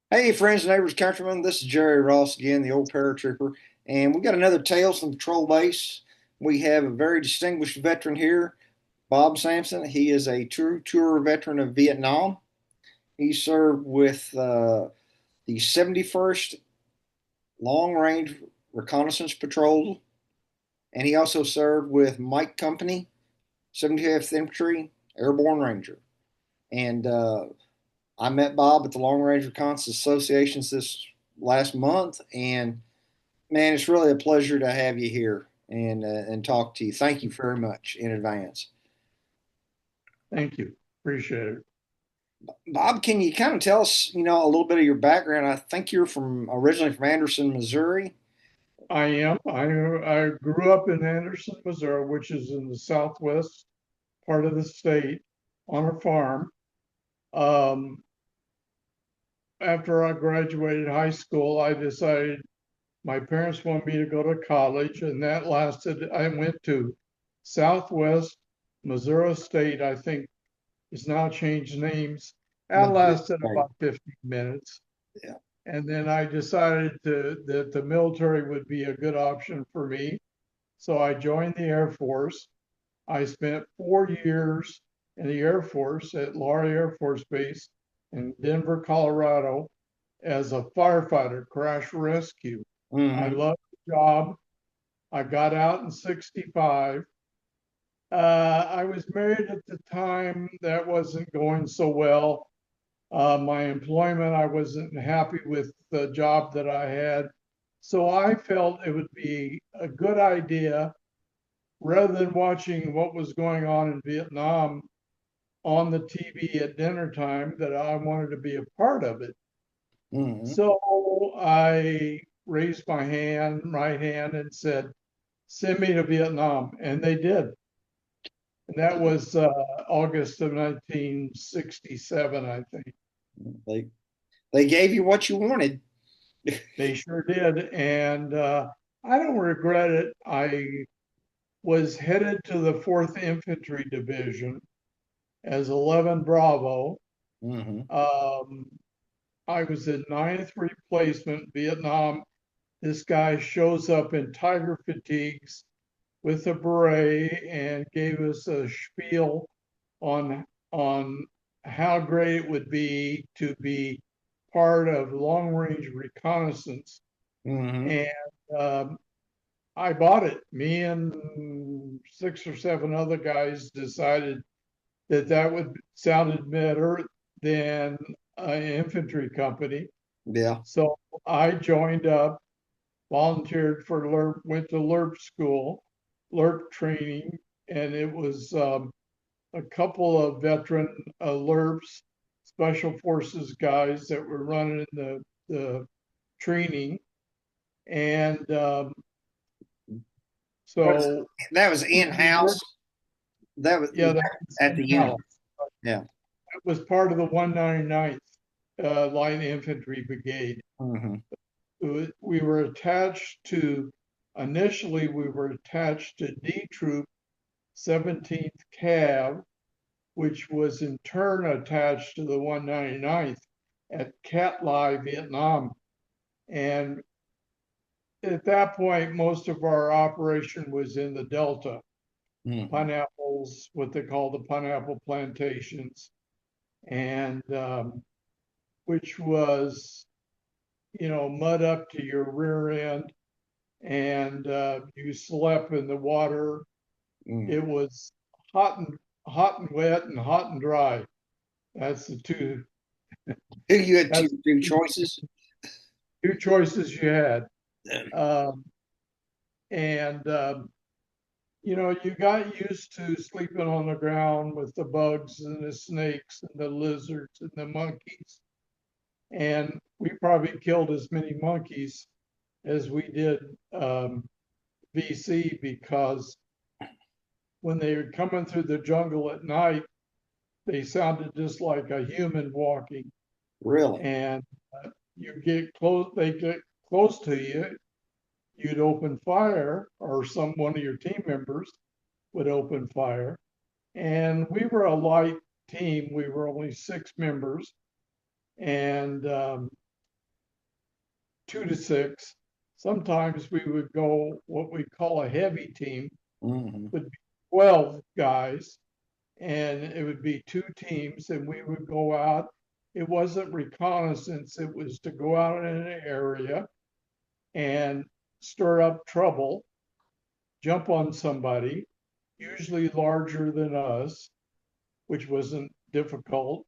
Hey, friends, neighbors, countrymen. This is Jerry Ross again, the old paratrooper, and we got another Tales from the Patrol Base. We have a very distinguished veteran here, Bob Sampson. He is a true tour veteran of Vietnam. He served with the 71st Long Range Reconnaissance Patrol, and he also served with Mike Company, 75th Infantry Airborne Ranger. And I met Bob at the Long Range Reconnaissance Associations this last month, and man, it's really a pleasure to have you here and talk to you. Thank you very much in advance. Thank you. Appreciate it. Bob, can you kind of tell us, a little bit of your background? I think you're from originally from Anderson, Missouri. I am. I grew up in Anderson, Missouri, which is in the southwest part of the state on a farm. Um, After I graduated high school, I decided my parents wanted me to go to college, and that lasted. I went to Southwest Missouri State, I think is now changed names. That lasted Right. about 15 minutes. Yeah. And then I decided that the military would be a good option for me. So I joined the Air Force. I spent 4 years in the Air Force at Laurie Air Force Base in Denver, Colorado, as a firefighter, crash rescue. I Mm-hmm. loved the job. I got out in 65. I was married at the time. That wasn't going so well. My employment, I wasn't happy with the job that I had. So I felt it would be a good idea, rather than watching what was going on in Vietnam on the TV at dinner time, that I wanted to be a part of it. Mm-hmm. So I raised my right hand, and said, send me to Vietnam. And they did. And that was August of 1967, I think. They they gave you what you wanted. They sure did. And I don't regret it. I was headed to the 4th Infantry Division as 11 Bravo. Mm-hmm. Um, I was in ninth replacement Vietnam. This guy shows up in tiger fatigues with a beret and gave us a spiel on on how great it would be to be part of long range reconnaissance. Mm-hmm. And um, I bought it. Me and 6 or 7 other guys decided that that would sounded better than an infantry company. Yeah. So I joined up, volunteered for LRRP, went to LRRP school, LRRP training, and it was a couple of veteran LRRPs, special forces guys that were running the training. And Was so that was in we house? worked, That was yeah, that was at in the unit. house. Yeah. That was part of the 199th Light Infantry Brigade. Mm-hmm. We were attached to, initially, we were attached to D Troop 17th Cav, which was in turn attached to the 199th at Katmai, Vietnam. And at that point, most of our operation was in the Delta, Mm-hmm. pineapples, what they call the pineapple plantations, and which was, mud up to your rear end, and you slept in the water. It Mm-hmm. was hot and wet and hot and dry. That's the two. You had That's two the choices. two choices you had. Um, and you got used to sleeping on the ground with the bugs and the snakes and the lizards and the monkeys. And we probably killed as many monkeys as we did VC, because when they were coming through the jungle at night, they sounded just like a human walking. Really? And you get close, they get close to you, you'd open fire, or one of your team members would open fire. And we were a light team. We were only 6 members. And 2 to 6. Sometimes we would go what we call a heavy team, Mm-hmm. would be 12 guys, and it would be 2 teams, and we would go out. It wasn't reconnaissance, it was to go out in an area and stir up trouble, jump on somebody, usually larger than us, which wasn't difficult.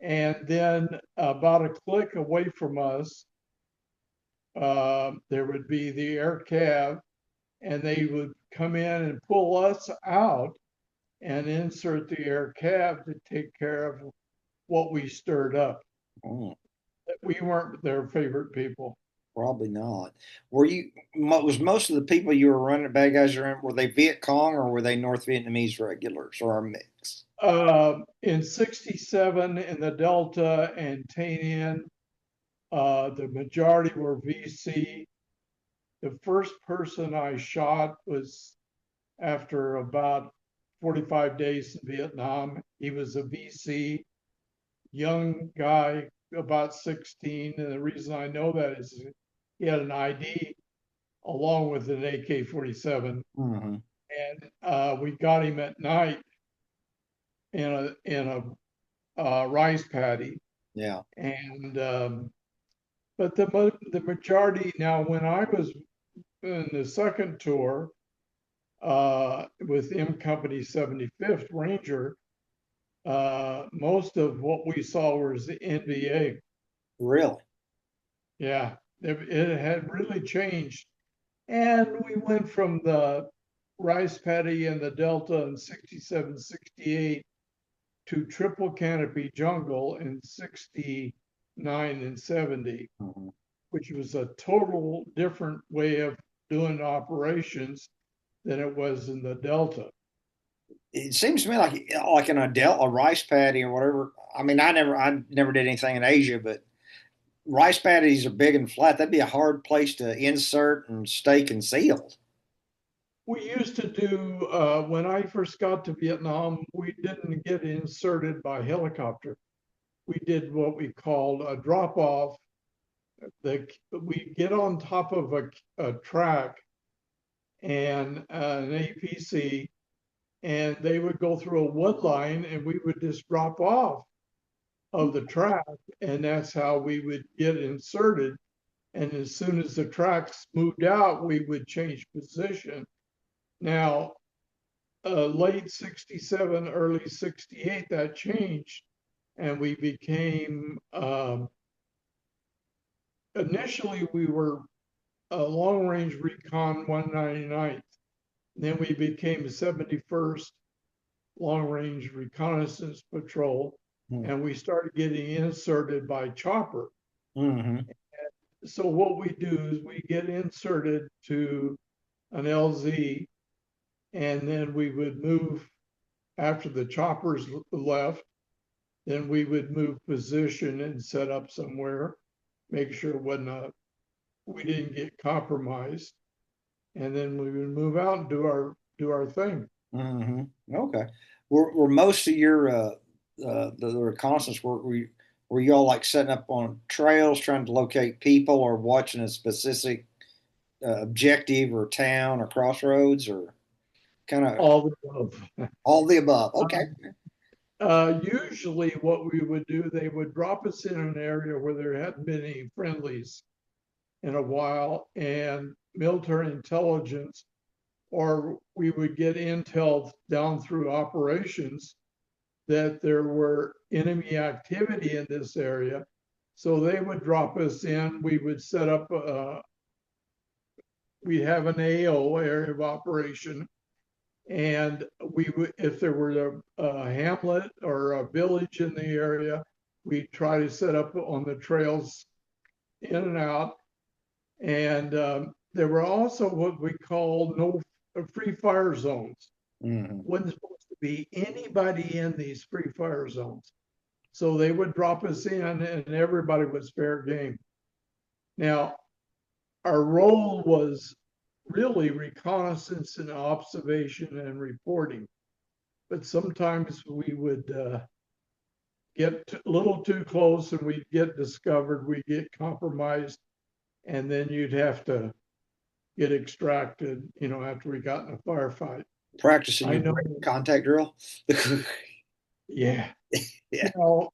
And then about a click away from us, there would be the air cav, and they would come in and pull us out and insert the air cav to take care of what we stirred up. Mm, We weren't their favorite people. probably not. Was most of the people you were running, bad guys around, were they Viet Cong or were they North Vietnamese regulars or a mix? In 67 in the Delta and Tay Ninh, the majority were VC. The first person I shot was after about 45 days in Vietnam. He was a VC, young guy, about 16. And the reason I know that is he had an ID along with an AK-47. Mm-hmm. And we got him at night in a rice paddy. Yeah. And but the majority now, when I was in the second tour with M Company 75th Ranger, most of what we saw was the NVA. Really? Yeah, it had really changed. And we went from the rice paddy and the Delta in 67, 68 to triple canopy jungle in 69 and 70, Mm-hmm. which was a total different way of doing operations than it was in the Delta. It seems to me like in a rice paddy or whatever. I mean, I never did anything in Asia, but rice paddies are big and flat. That'd be a hard place to insert and stake and seal. We used to do, when I first got to Vietnam, we didn't get inserted by helicopter. We did what we called a drop off. We get on top of a track and an APC, and they would go through a wood line, and we would just drop off of the track, and that's how we would get inserted. And as soon as the tracks moved out, we would change position. Now, late 67, early 68, that changed, and we became, initially we were a long range recon 199th. Then we became 71st Long Range Reconnaissance Patrol, and we started getting inserted by chopper. Mm-hmm. So what we do is we get inserted to an LZ, and then we would move after the choppers left. Then we would move position and set up somewhere, make sure we didn't get compromised, and then we would move out and do our thing. Mm-hmm. Okay. Were most of your the reconnaissance work were you all like setting up on trails trying to locate people or watching a specific objective or town or crossroads or kind of All the above. all the above? Okay. Usually, what we would do, they would drop us in an area where there hadn't been any friendlies in a while, and military intelligence, or we would get intel down through operations that there were enemy activity in this area. So they would drop us in. We would set up, we have an AO, area of operation, and we would, if there were a hamlet or a village in the area, we try to set up on the trails in and out. And there were also what we call no free fire zones. Mm-hmm. Wasn't supposed to be anybody in these free fire zones. So they would drop us in and everybody was fair game. Now, our role was really reconnaissance and observation and reporting. But sometimes we would get a little too close and we'd get discovered, we'd get compromised, and then you'd have to get extracted, after we got in a firefight. Practicing I your know, contact drill. yeah, you Yeah. know,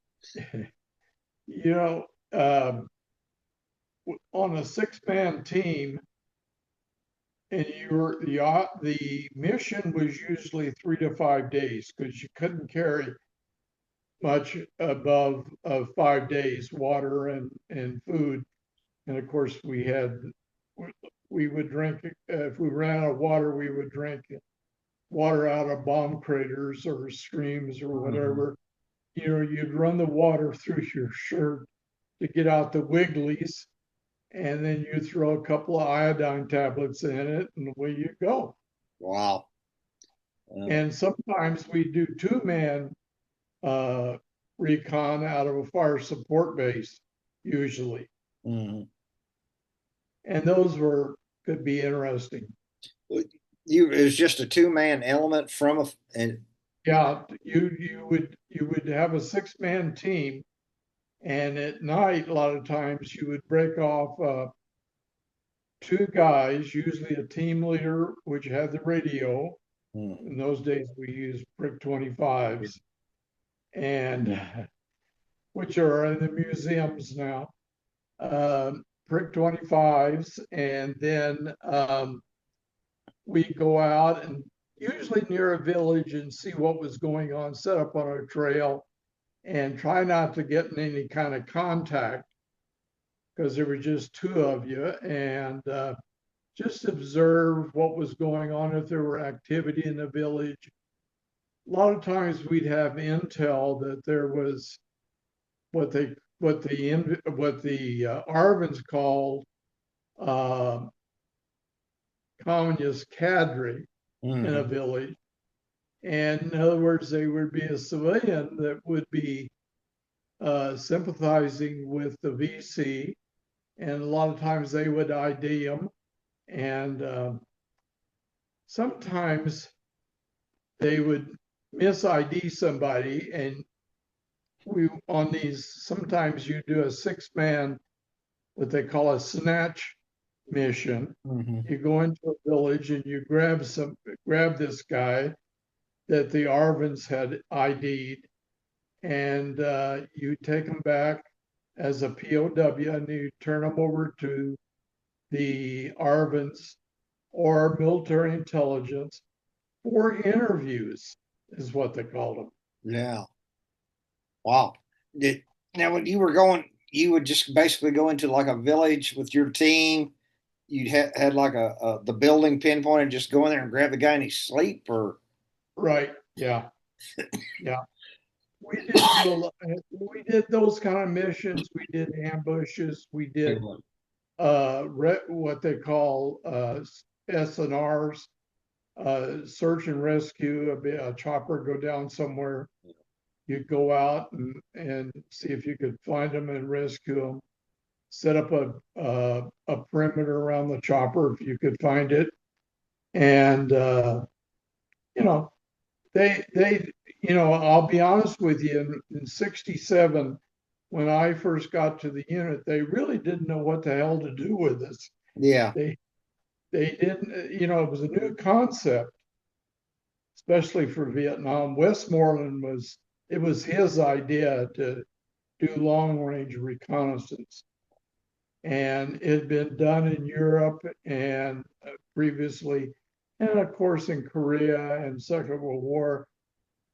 you know, um, on a six-man team, and the mission was usually 3 to 5 days because you couldn't carry much above 5 days, water and food. And of course, we would drink, if we ran out of water, we would drink water out of bomb craters or streams or Mhm. whatever. You'd run the water through your shirt to get out the wigglies, and then you throw a couple of iodine tablets in it, and away you go. Wow. Yeah. And sometimes we do two-man uh, recon out of a fire support base, usually, Mhm. and those could be interesting. It was just a two-man element from a and Yeah, you would have a six-man team, and at night, a lot of times you would break off two guys, usually a team leader, which had the radio. mm, In those days, we used Brick 25s, and which are in the museums now. Brick 25s, and then we go out and usually near a village and see what was going on, set up on a trail, and try not to get in any kind of contact because there were just two of you, and just observe what was going on if there were activity in the village. A lot of times we'd have intel that there was what the Arvins called uh, communist cadre in a mhm. village. And in other words, they would be a civilian that would be sympathizing with the VC, and a lot of times they would ID them, and sometimes they would mis-ID somebody, and we on these sometimes you do a six-man what they call a snatch mission. Mhm. You go into a village and you grab this guy that the Arvins had ID'd, and you take him back as a POW, and you turn him over to the Arvins or military intelligence for interviews, is what they called them. Yeah. Wow. Did, now, when you were going, you would just basically go into like a village with your team. You'd had like the building pinpoint and just go in there and grab the guy in his sleep, or Right. Yeah. Yeah. We did those kind of missions. We did ambushes. We did what they call SNRs, search and rescue. A chopper go down somewhere. You go out and see if you could find them and rescue them. Set up a perimeter around the chopper if you could find it, and you know they I'll be honest with you, in 67 when I first got to the unit, they really didn't know what the hell to do with us. yeah, They they didn't, it was a new concept, especially for Vietnam. Westmoreland it was his idea to do long range reconnaissance. And it had been done in Europe and previously, and of course in Korea and Second World War.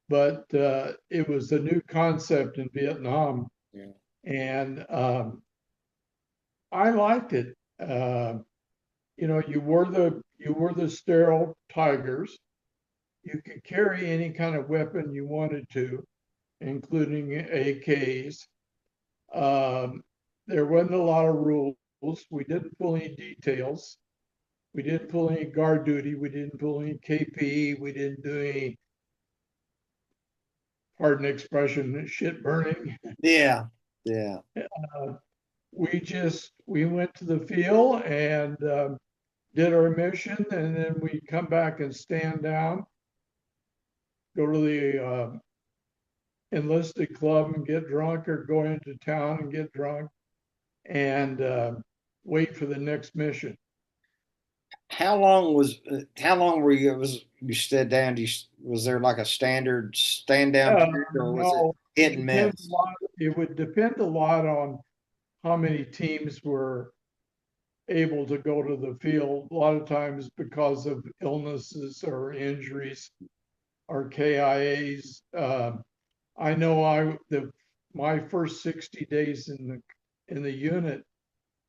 But it was a new concept in Vietnam, yeah, and I liked it. You wore the sterile tigers. You could carry any kind of weapon you wanted to, including AKs. Um, there wasn't a lot of rules. We didn't pull any details. We didn't pull any guard duty. We didn't pull any KP. We didn't do any, pardon the expression, shit burning. yeah, yeah. Uh, we went to the field and did our mission, and then we come back and stand down, go to the enlisted club and get drunk, or go into town and get drunk, and wait for the next mission. How long were you was you stood down? Was there like a standard stand down period, or was it No, hit and miss? it would depend a lot on how many teams were able to go to the field. A lot of times because of illnesses or injuries or KIAs. I know my first 60 days in the unit,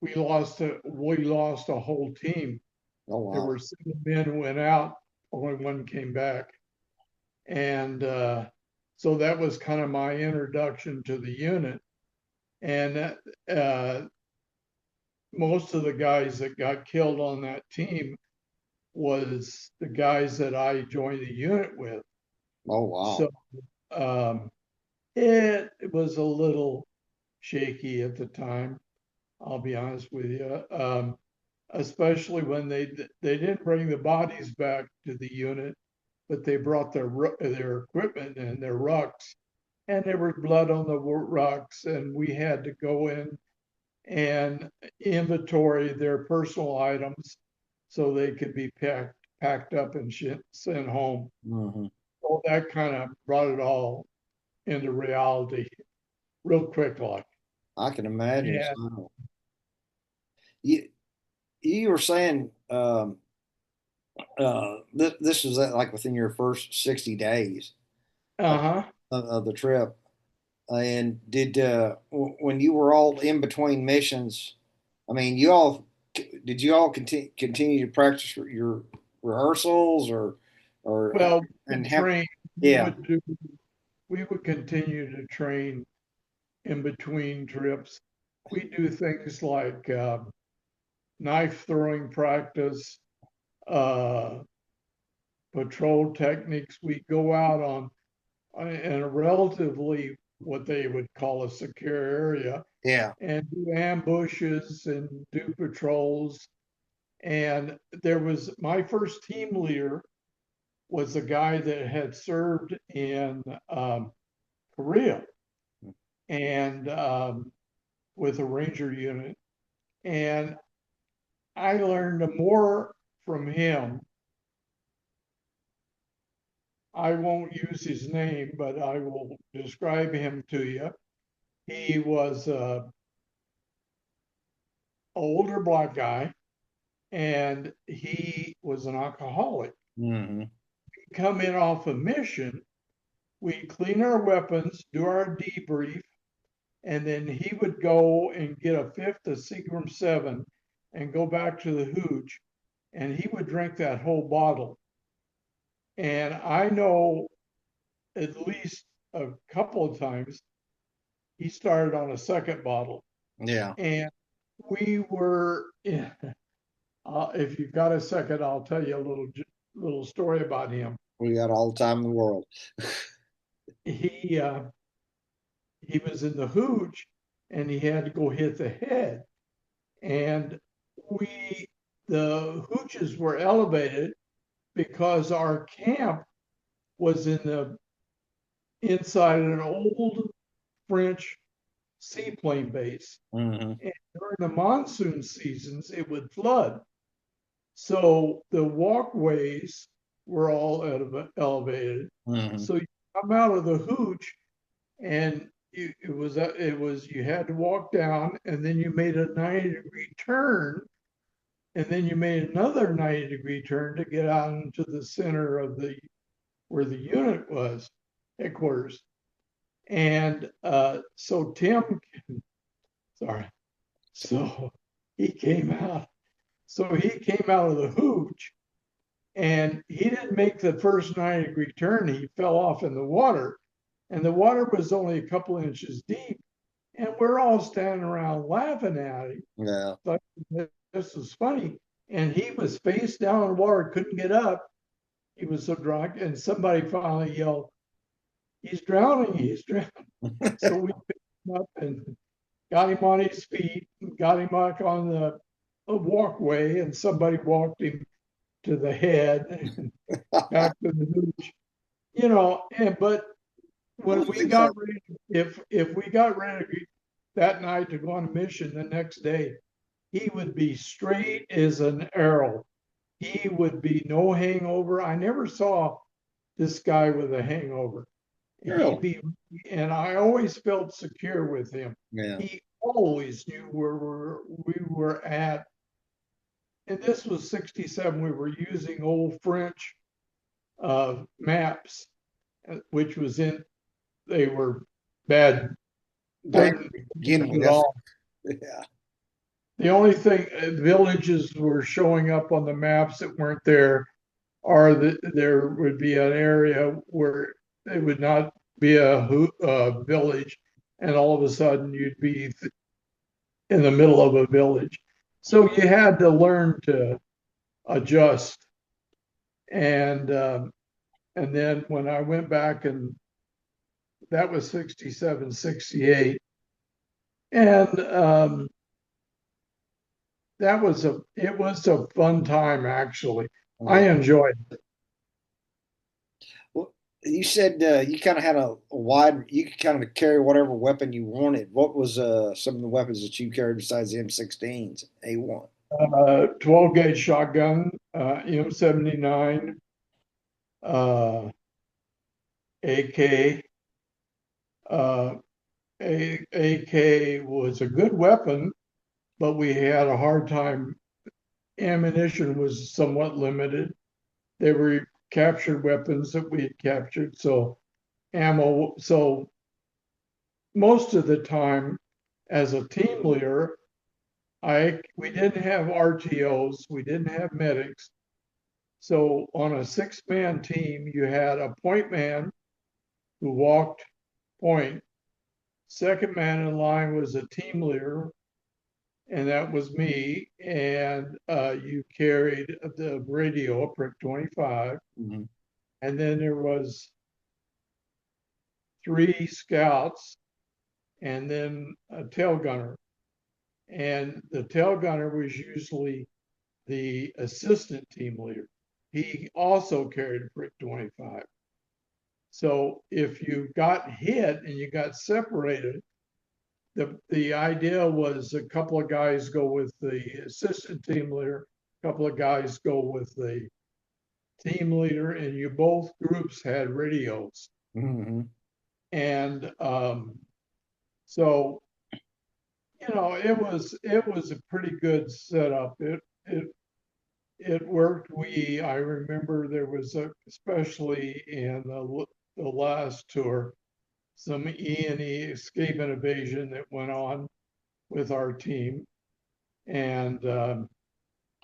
we lost a whole team. Oh There wow. were 7 men who went out, only one came back. And so that was kind of my introduction to the unit. And most of the guys that got killed on that team was the guys that I joined the unit with. Oh wow. So um, it was a little shaky at the time. I'll be honest with you, especially when they didn't bring the bodies back to the unit, but they brought their equipment and their rucks, and there was blood on the rucks, and we had to go in and inventory their personal items so they could be packed up and sent home. Hmm. So that kind of brought it all into reality real quick, like. I can imagine. Yeah. So you you were saying this was like within your first 60 days of, Uh-huh. of the trip. And when you were all in between missions, I mean, you all continue to practice your rehearsals or Well, we and would have train. We yeah, would do. We would continue to train in between trips. We do things like knife throwing practice, uh, patrol techniques. We go out in a relatively what they would call a secure area yeah. and do ambushes and do patrols. And there was my first team leader was a guy that had served in Korea and with a ranger unit. And I learned more from him. I won't use his name, but I will describe him to you. He was an older black guy, and he was an alcoholic. Hmm. We'd come in off a mission, we'd clean our weapons, do our debrief, and then he would go and get a fifth of Seagram 7 and go back to the hooch, and he would drink that whole bottle. And I know at least a couple of times he started on a second bottle. Yeah. And we were, if you've got a second, I'll tell you a little story about him. We got all the time in the world. He he was in the hooch and he had to go hit the head. And we the hooches were elevated because our camp was in the inside an old French seaplane base. Hmm. And during the monsoon seasons, it would flood. So the walkways were all elevated. Hmm. So you come out of the hooch, and it was you had to walk down, and then you made a 90-degree turn, and then you made another 90-degree turn to get out into the center of the where the unit was headquarters. And so Tim, sorry, so he came out. So he came out of the hooch, and he didn't make the first 90-degree turn. He fell off in the water, and the water was only a couple inches deep. And we're all standing around laughing at him. Yeah. Like, this was funny. And he was face down in the water, couldn't get up. He was so drunk. And somebody finally yelled, "He's drowning, he's drowning." So we picked him up and got him on his feet, got him back on the walkway, and somebody walked him to the head and back to the hooch. But when we got ready, if we got ready that night to go on a mission the next day, he would be straight as an arrow. He would be no hangover. I never saw this guy with a hangover. He'd Really? be, and I always felt secure with him. Yeah. He always knew where we were at. And this was 67. We were using old French maps, which was they were bad, Back couldn't to use begin them at with. all. Yeah. The only thing, villages were showing up on the maps that weren't there, or that there would be an area where it would not be a village, and all of a sudden you'd be in the middle of a village. So you had to learn to adjust. And then when I went back, and that was 67, 68, and it was a fun time actually. I Yeah. enjoyed it. Well, you said you kind of had a wide, you could kind of carry whatever weapon you wanted. What was some of the weapons that you carried besides the M16s, A1? 12 gauge shotgun, M79, AK. Uh, AK was a good weapon, but we had a hard time. Ammunition was somewhat limited. They were captured weapons that we had captured, so ammo. So most of the time, as a team leader, we didn't have RTOs, we didn't have medics. So on a 6-man team, you had a point man who walked point. Second man in line was a team leader, and that was me. And you carried the radio, a Prick 25. Hmm. And then there was 3 scouts and then a tail gunner. And the tail gunner was usually the assistant team leader. He also carried a Prick 25. So if you got hit and you got separated, the idea was a couple of guys go with the assistant team leader, a couple of guys go with the team leader, and you both groups had radios. Hmm. And so it was a pretty good setup. It worked. I remember there was especially in the last tour, some E&E escape and evasion that went on with our team. And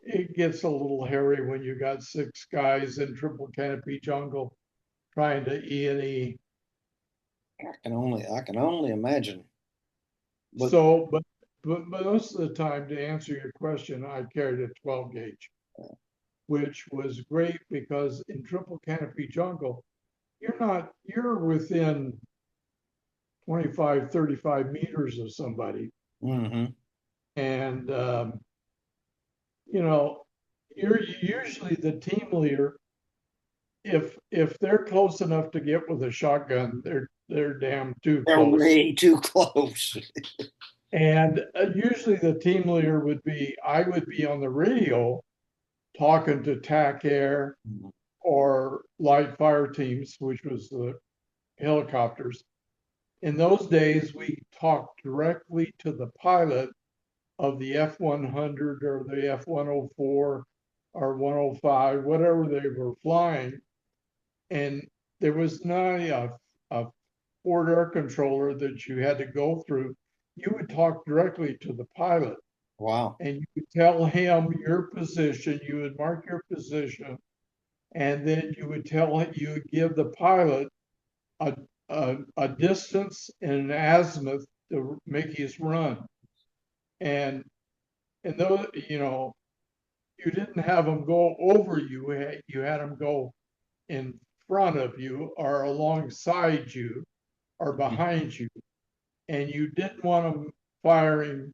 it gets a little hairy when you got 6 guys in triple canopy jungle trying to E&E. I can only imagine. But So, but most of the time, to answer your question, I carried a 12 gauge, which was great because in triple canopy jungle, you're within 25, 35 meters of somebody. hmm And, you know, you're usually the team leader. If they're close enough to get with a shotgun, they're damn too they're close. way too close. And usually the team leader I would be on the radio talking to TAC Air or light fire teams, which was the helicopters. In those days, we talked directly to the pilot of the F-100 or the F-104 or 105, whatever they were flying. And there was not a Ford air controller that you had to go through. You would talk directly to the pilot Wow. and you would tell him your position. You would mark your position, and then you would give the pilot a distance and an azimuth to make his run. And though you didn't have them go over you, you had them go in front of you or alongside you or behind you, and you didn't want them firing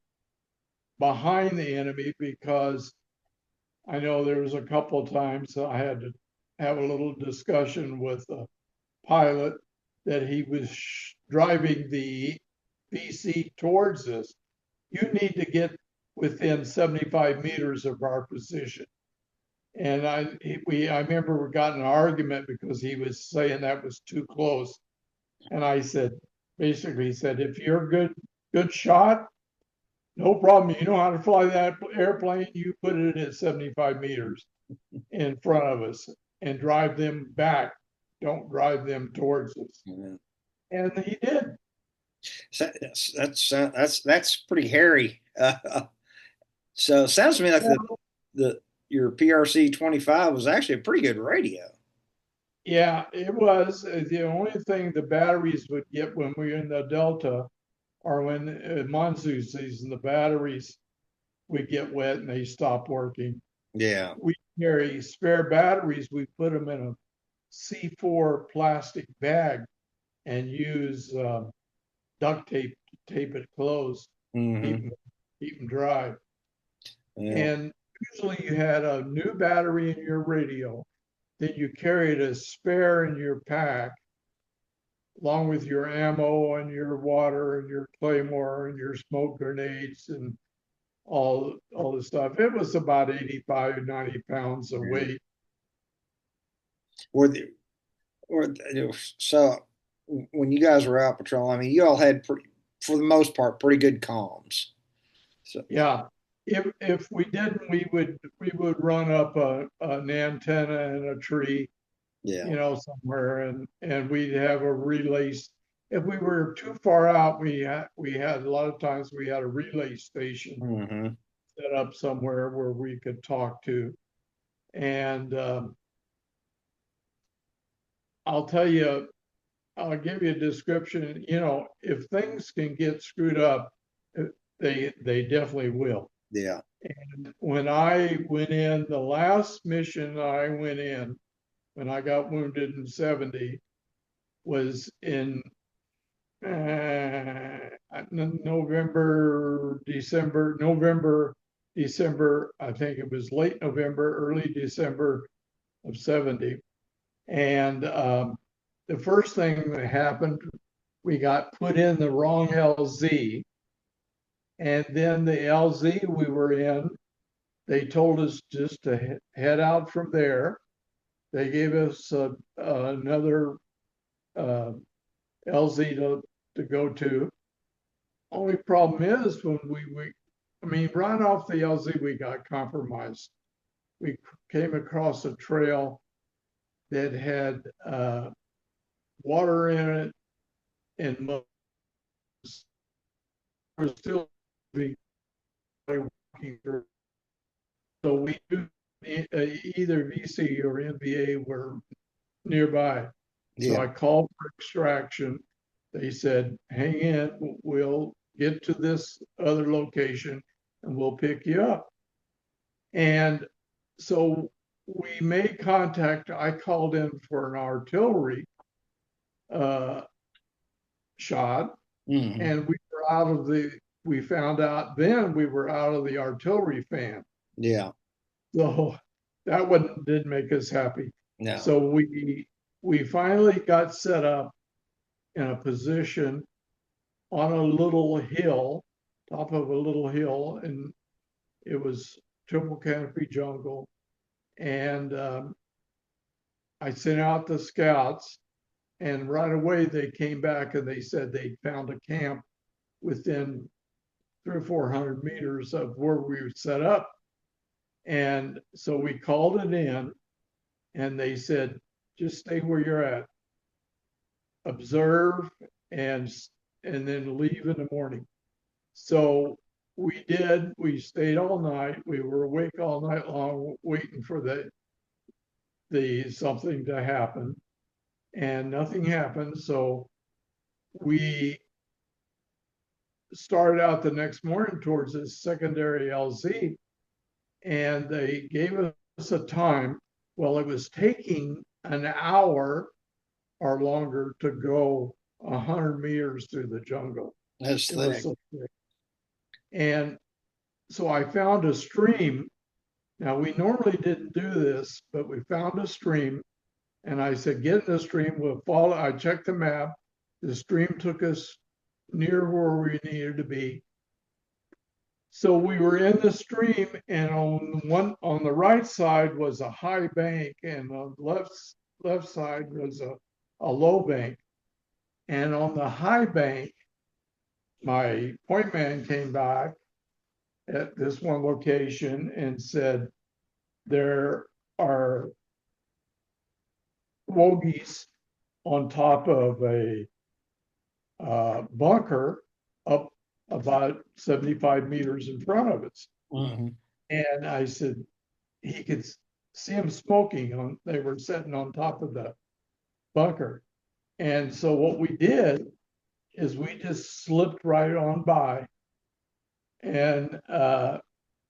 behind the enemy because I know there was a couple of times I had to have a little discussion with the pilot that he was driving the BC towards us. You need to get within 75 meters of our position. And I remember we got in an argument because he was saying that was too close. And I said, basically, he said, if you're a good shot, no problem. You know how to fly that airplane, you put it at 75 meters in front of us and drive them back. Don't drive them towards us. Yeah. And he did. So that's pretty hairy. So it sounds to me like the your PRC 25 was actually a pretty good radio. Yeah, it was. The only thing the batteries would get when we were in the Delta or when monsoon season, the batteries would get wet and they stop working. Yeah. We carry spare batteries. We put them in a C4 plastic bag and use duct tape to tape it closed, Mm-hmm. keep them dry. Yeah. And usually you had a new battery in your radio, then you carried a spare in your pack, along with your ammo and your water and your claymore and your smoke grenades and all the stuff. It was about 85, 90 pounds of weight. Or the or so when you guys were out patrolling, I mean, you all had for the most part pretty good comms. So Yeah. If we didn't, we would run up an antenna in a tree, yeah. somewhere, and we'd have a relay. If we were too far out, we had a lot of times we had a relay station Mm-hmm. set up somewhere where we could talk to. And I'll tell you, I'll give you a description. If things can get screwed up, they definitely will. Yeah. And when I went in, the last mission I went in, when I got wounded in 70, was in November, December. I think it was late November, early December of 70. And the first thing that happened, we got put in the wrong LZ. And then the LZ we were in, they told us just to head out from there. They gave us another LZ to go to. Only problem is when right off the LZ, we got compromised. We came across a trail that had water in it and was still walking through. So we knew either VC or NBA were nearby. So I called for extraction. They said, hang in, we'll get to this other location and we'll pick you up. And so we made contact. I called in for an artillery shot, Mm-hmm. and we found out then we were out of the artillery fan. Yeah. So that one didn't make us happy. No. So we finally got set up in a position on a little hill, top of a little hill, and it was triple canopy jungle. And I sent out the scouts, and right away they came back and they said they found a camp within 300 or 400 meters of where we were set up. And so we called it in, and they said, just stay where you're at, observe, and then leave in the morning. So we did. We stayed all night. We were awake all night long, waiting for the something to happen, and nothing happened. So we started out the next morning towards this secondary LZ, and they gave us a time. Well, it was taking an hour or longer to go 100 meters through the jungle. That's thick. So thick. And so I found a stream. Now, we normally didn't do this, but we found a stream. And I said, get in the stream, we'll follow. I checked the map. The stream took us near where we needed to be. So we were in the stream, and on the right side was a high bank, and on the left side was a low bank. And on the high bank, my point man came back at this one location and said, there are bogeys on top of a bunker up about 75 meters in front of us. Mm-hmm. And I said, he could see them smoking on, they were sitting on top of the bunker. And so what we did is we just slipped right on by, and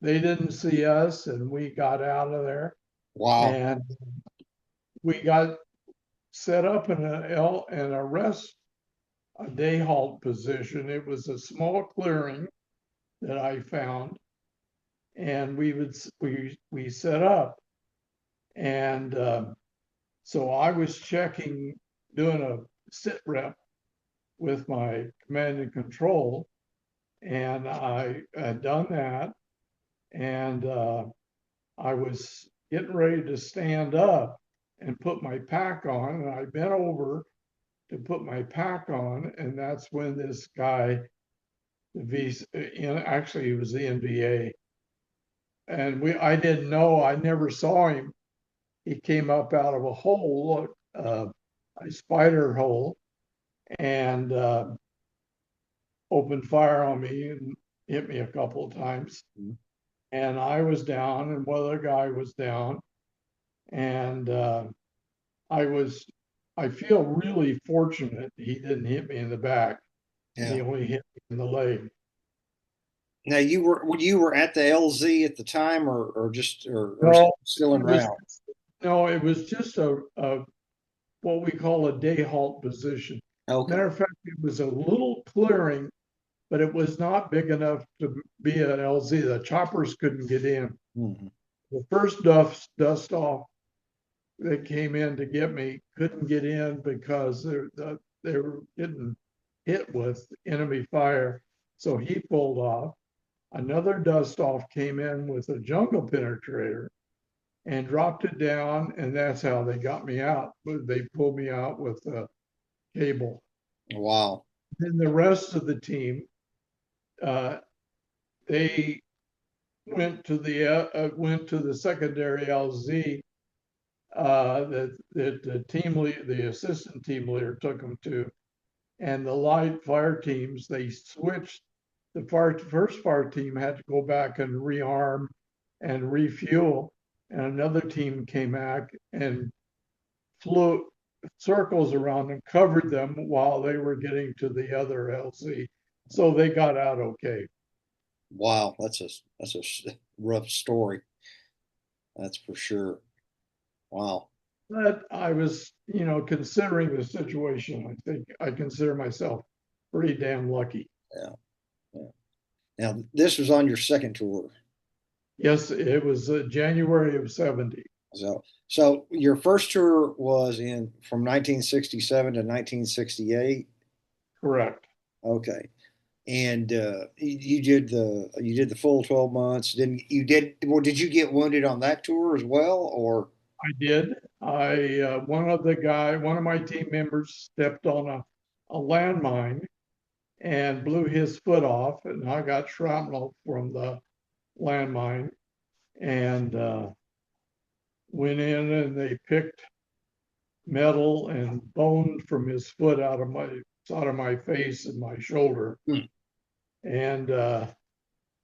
they didn't see us, and we got out of there, Wow. and we got set up in a rest, a day halt position. It was a small clearing that I found, and we set up, and so I was checking, doing a sit rep with my command and control, and I had done that, and I was getting ready to stand up and put my pack on, and I bent over to put my pack on, and that's when this guy, actually he was the NVA, and I didn't know, I never saw him. He came up out of a hole, a spider hole, and opened fire on me and hit me a couple of times. Mm-hmm. And I was down, and one other guy was down, and I was, I feel really fortunate he didn't hit me in the back. Yeah. He only hit me in the leg. Now you were at the LZ at the time, or just or No, still en it was route? no, it was just a what we call a day halt position. Okay. Matter of fact, it was a little clearing, but it was not big enough to be an LZ. The choppers couldn't get in. Mm-hmm. The first dust off that came in to get me couldn't get in because they were getting hit with enemy fire. So he pulled off. Another dust off came in with a jungle penetrator and dropped it down, and that's how they got me out. They pulled me out with a cable. Wow. Then the rest of the team, uh, they went to the secondary LZ that the team lead, the assistant team leader took them to, and the light fire teams, they switched. First fire team had to go back and rearm and refuel, and another team came back and flew circles around and covered them while they were getting to the other LZ. So they got out okay. Wow. That's a rough story. That's for sure. Wow. But I was, considering the situation, I think I consider myself pretty damn lucky. Yeah. Yeah. Now this was on your second tour. Yes, it was January of 70. So your first tour was in from 1967 to 1968. Correct. Okay. And you did the full 12 months. Didn't you did well, did you get wounded on that tour as well, or I did. One of my team members stepped on a landmine and blew his foot off, and I got shrapnel from the landmine, and went in and they picked metal and bone from his foot out of my face and my shoulder. Hmm. And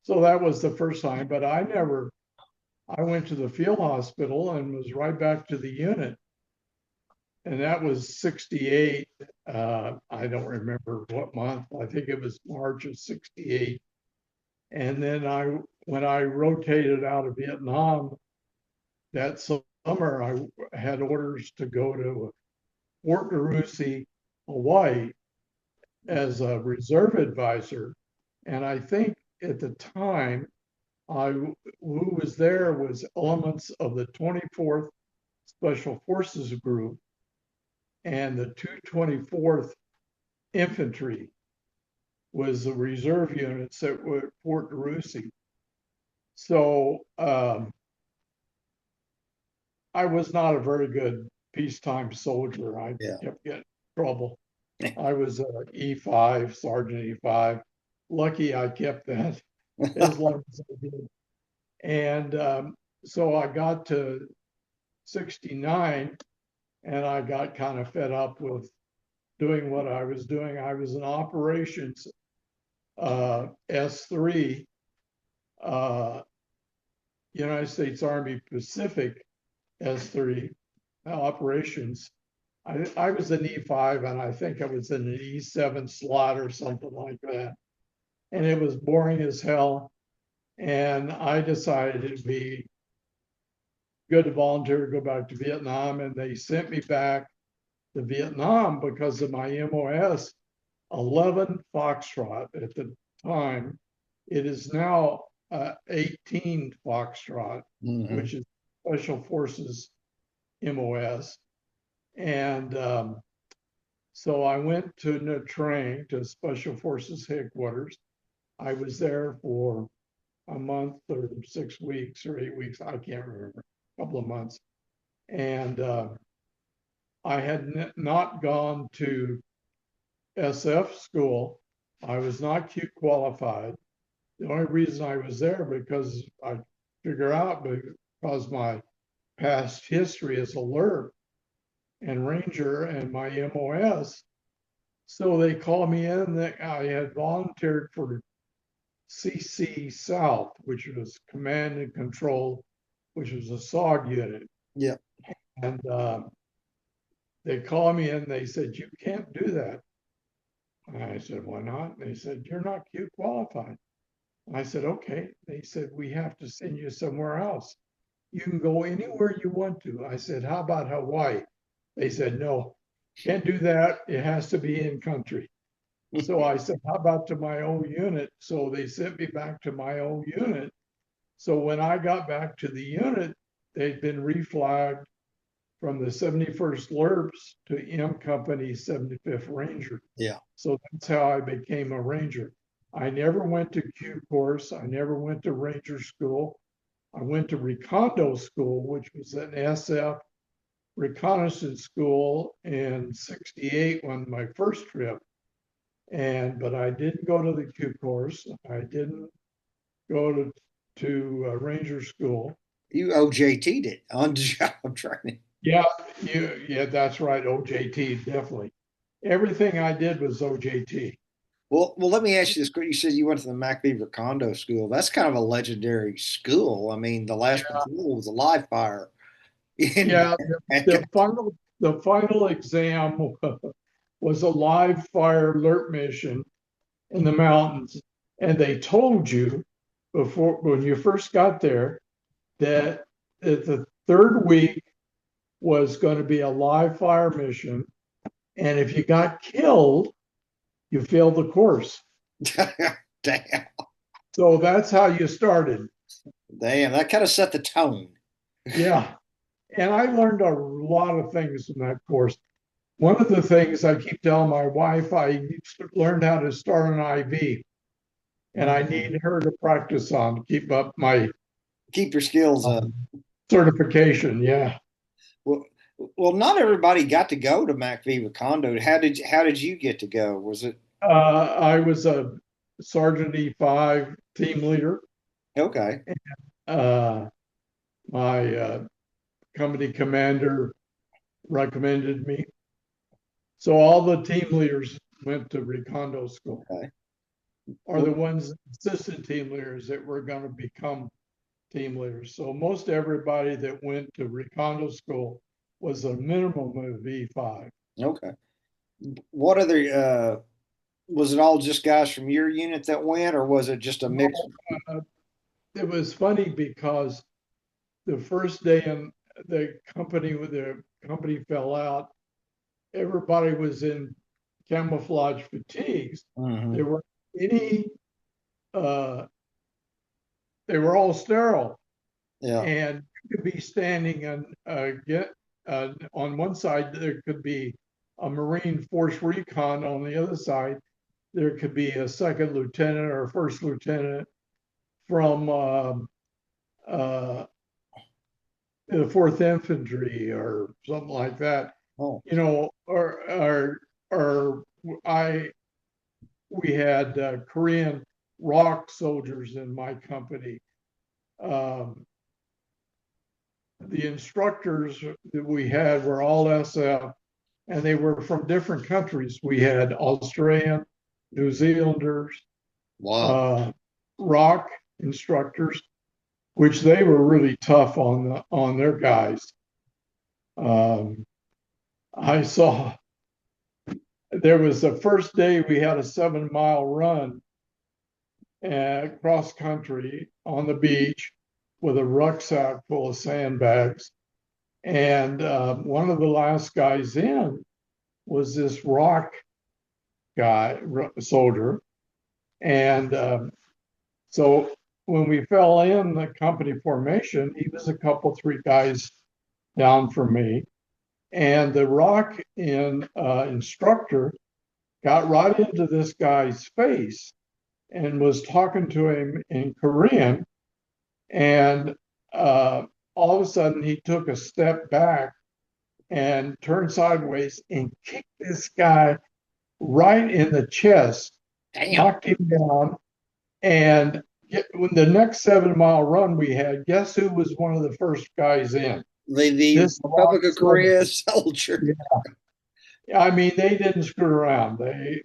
so that was the first time, but I went to the field hospital and was right back to the unit. And that was 68. I don't remember what month. I think it was March of 68. And then when I rotated out of Vietnam that summer, I had orders to go to Fort DeRussy, Hawaii, as a reserve advisor. And I think at the time, who was there was elements of the 24th Special Forces Group and the 224th Infantry. was the reserve units that were at Fort DeRussy. So I was not a very good peacetime soldier. I Yeah. kept getting in trouble. I was E5, Sergeant E5. Lucky I kept that as long as I did. And so I got to 69 and I got kind of fed up with doing what I was doing. I was in operations S3, United States Army Pacific S3 operations. I was an E5 and I think I was in an E7 slot or something like that. And it was boring as hell. And I decided it'd be good to volunteer to go back to Vietnam. And they sent me back to Vietnam because of my MOS 11 Foxtrot at the time. It is now 18 Foxtrot, which is Special Forces MOS. And so I went to Nha Trang, to Special Forces headquarters. I was there for a month or 6 weeks or 8 weeks, I can't remember, a couple of months. And I had not gone to SF school. I was not Q qualified. The only reason I was there because I figure out because my past history as alert and ranger and my MOS. So they called me in that I had volunteered for CC South, which was command and control, which was a SOG unit. Yeah. And they called me in, they said, you can't do that. And I said, why not? And they said, you're not Q qualified. And I said, okay. They said, we have to send you somewhere else. You can go anywhere you want to. I said, how about Hawaii? They said, no, can't do that. It has to be in country. So I said, how about to my own unit? So they sent me back to my own unit. So when I got back to the unit, they'd been reflagged from the 71st LRRPs to M Company 75th Ranger. Yeah. So that's how I became a Ranger. I never went to Q course. I never went to Ranger school. I went to Recondo School, which was an SF Reconnaissance School in '68 on my first trip. But I didn't go to the Q course. I didn't go to Ranger School. You OJT'd it on job training. Yeah, that's right. OJT, definitely. Everything I did was OJT. Well, let me ask you this. You said you went to the MACV Recondo School. That's kind of a legendary school. I mean, the last patrol was a live fire. Yeah, the final exam was a live fire alert mission in the mountains, and they told you before when you first got there that the third week was going to be a live fire mission, and if you got killed, you failed the course. Damn. So that's how you started. Damn, that kind of set the tone. Yeah. And I learned a lot of things from that course. One of the things I keep telling my wife, I learned how to start an IV, and I need her to practice on to keep up my Keep your skills up. certification. Yeah. Well, not everybody got to go to MACV Recondo. How did you get to go? Was it? I was a Sergeant E5 team leader. Okay. My company commander recommended me. So all the team leaders went to Recondo School. Okay. Are the ones assistant team leaders that were going to become team leaders. So most everybody that went to Recondo School was a minimum of E5. Okay. What other was it all just guys from your unit that went, or was it just a mix? It was funny because the first day in the company fell out, everybody was in camouflage fatigues. Mm-hmm. There were any they were all sterile. Yeah. And you could be standing on one side, there could be a Marine Force Recon on the other side, there could be a second lieutenant or a first lieutenant from uh, the 4th Infantry or something like that, Oh, or I we had Korean ROC soldiers in my company. Um, the instructors that we had were all SF, and they were from different countries. We had Australian, New Zealanders, wow. uh, ROC instructors, which they were really tough on their guys. Um, I saw there was the first day we had a 7 mile run cross country on the beach with a rucksack full of sandbags. And one of the last guys in was this ROC guy, soldier. And so when we fell in the company formation, he was a couple, three guys down from me. And the ROC instructor got right into this guy's face and was talking to him in Korean. And all of a sudden, he took a step back and turned sideways and kicked this guy right in the chest, Damn. knocked him down. And when the next 7 mile run we had, guess who was one of the first guys in? The This Republic of Korea soldier. Yeah, I mean, they didn't screw around.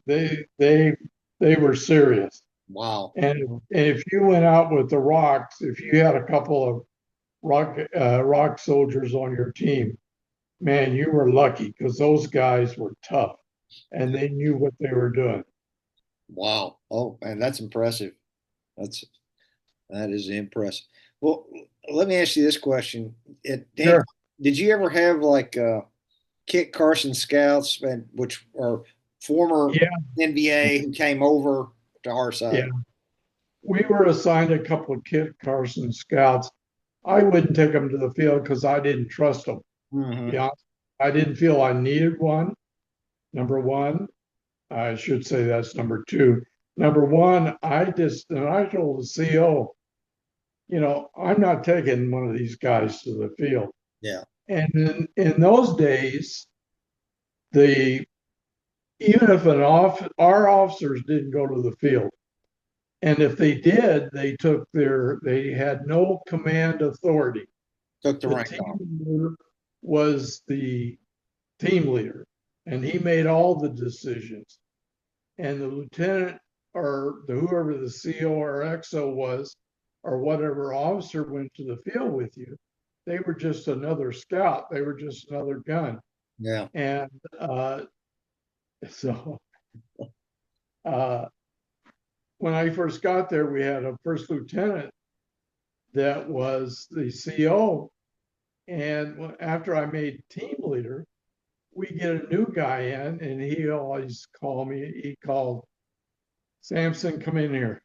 They were serious. Wow. And if you went out with the ROCs, if you had a couple of ROC soldiers on your team, man, you were lucky because those guys were tough and they knew what they were doing. Wow. Oh, man, that's impressive. That is impressive. Well, let me ask you this question. Sure. Did you ever have like Kit Carson scouts, which are former Yeah, NBA who came over to our yeah. side? We were assigned a couple of Kit Carson scouts. I wouldn't take them to the field because I didn't trust them. Hmm. Yeah, I didn't feel I needed one. Number one, I should say that's number two. Number one, and I told the CO, I'm not taking one of these guys to the field. Yeah. And in those days, the even if our officers didn't go to the field, and if they did, they had no command authority. Took the The rank team off. leader was the team leader, and he made all the decisions. And the lieutenant or whoever the CO or XO was, or whatever officer went to the field with you, they were just another scout. They were just another gun. Yeah. And so uh, when I first got there, we had a first lieutenant that was the CO. And after I made team leader, we get a new guy in, and he always called me. He called Sampson, come in here.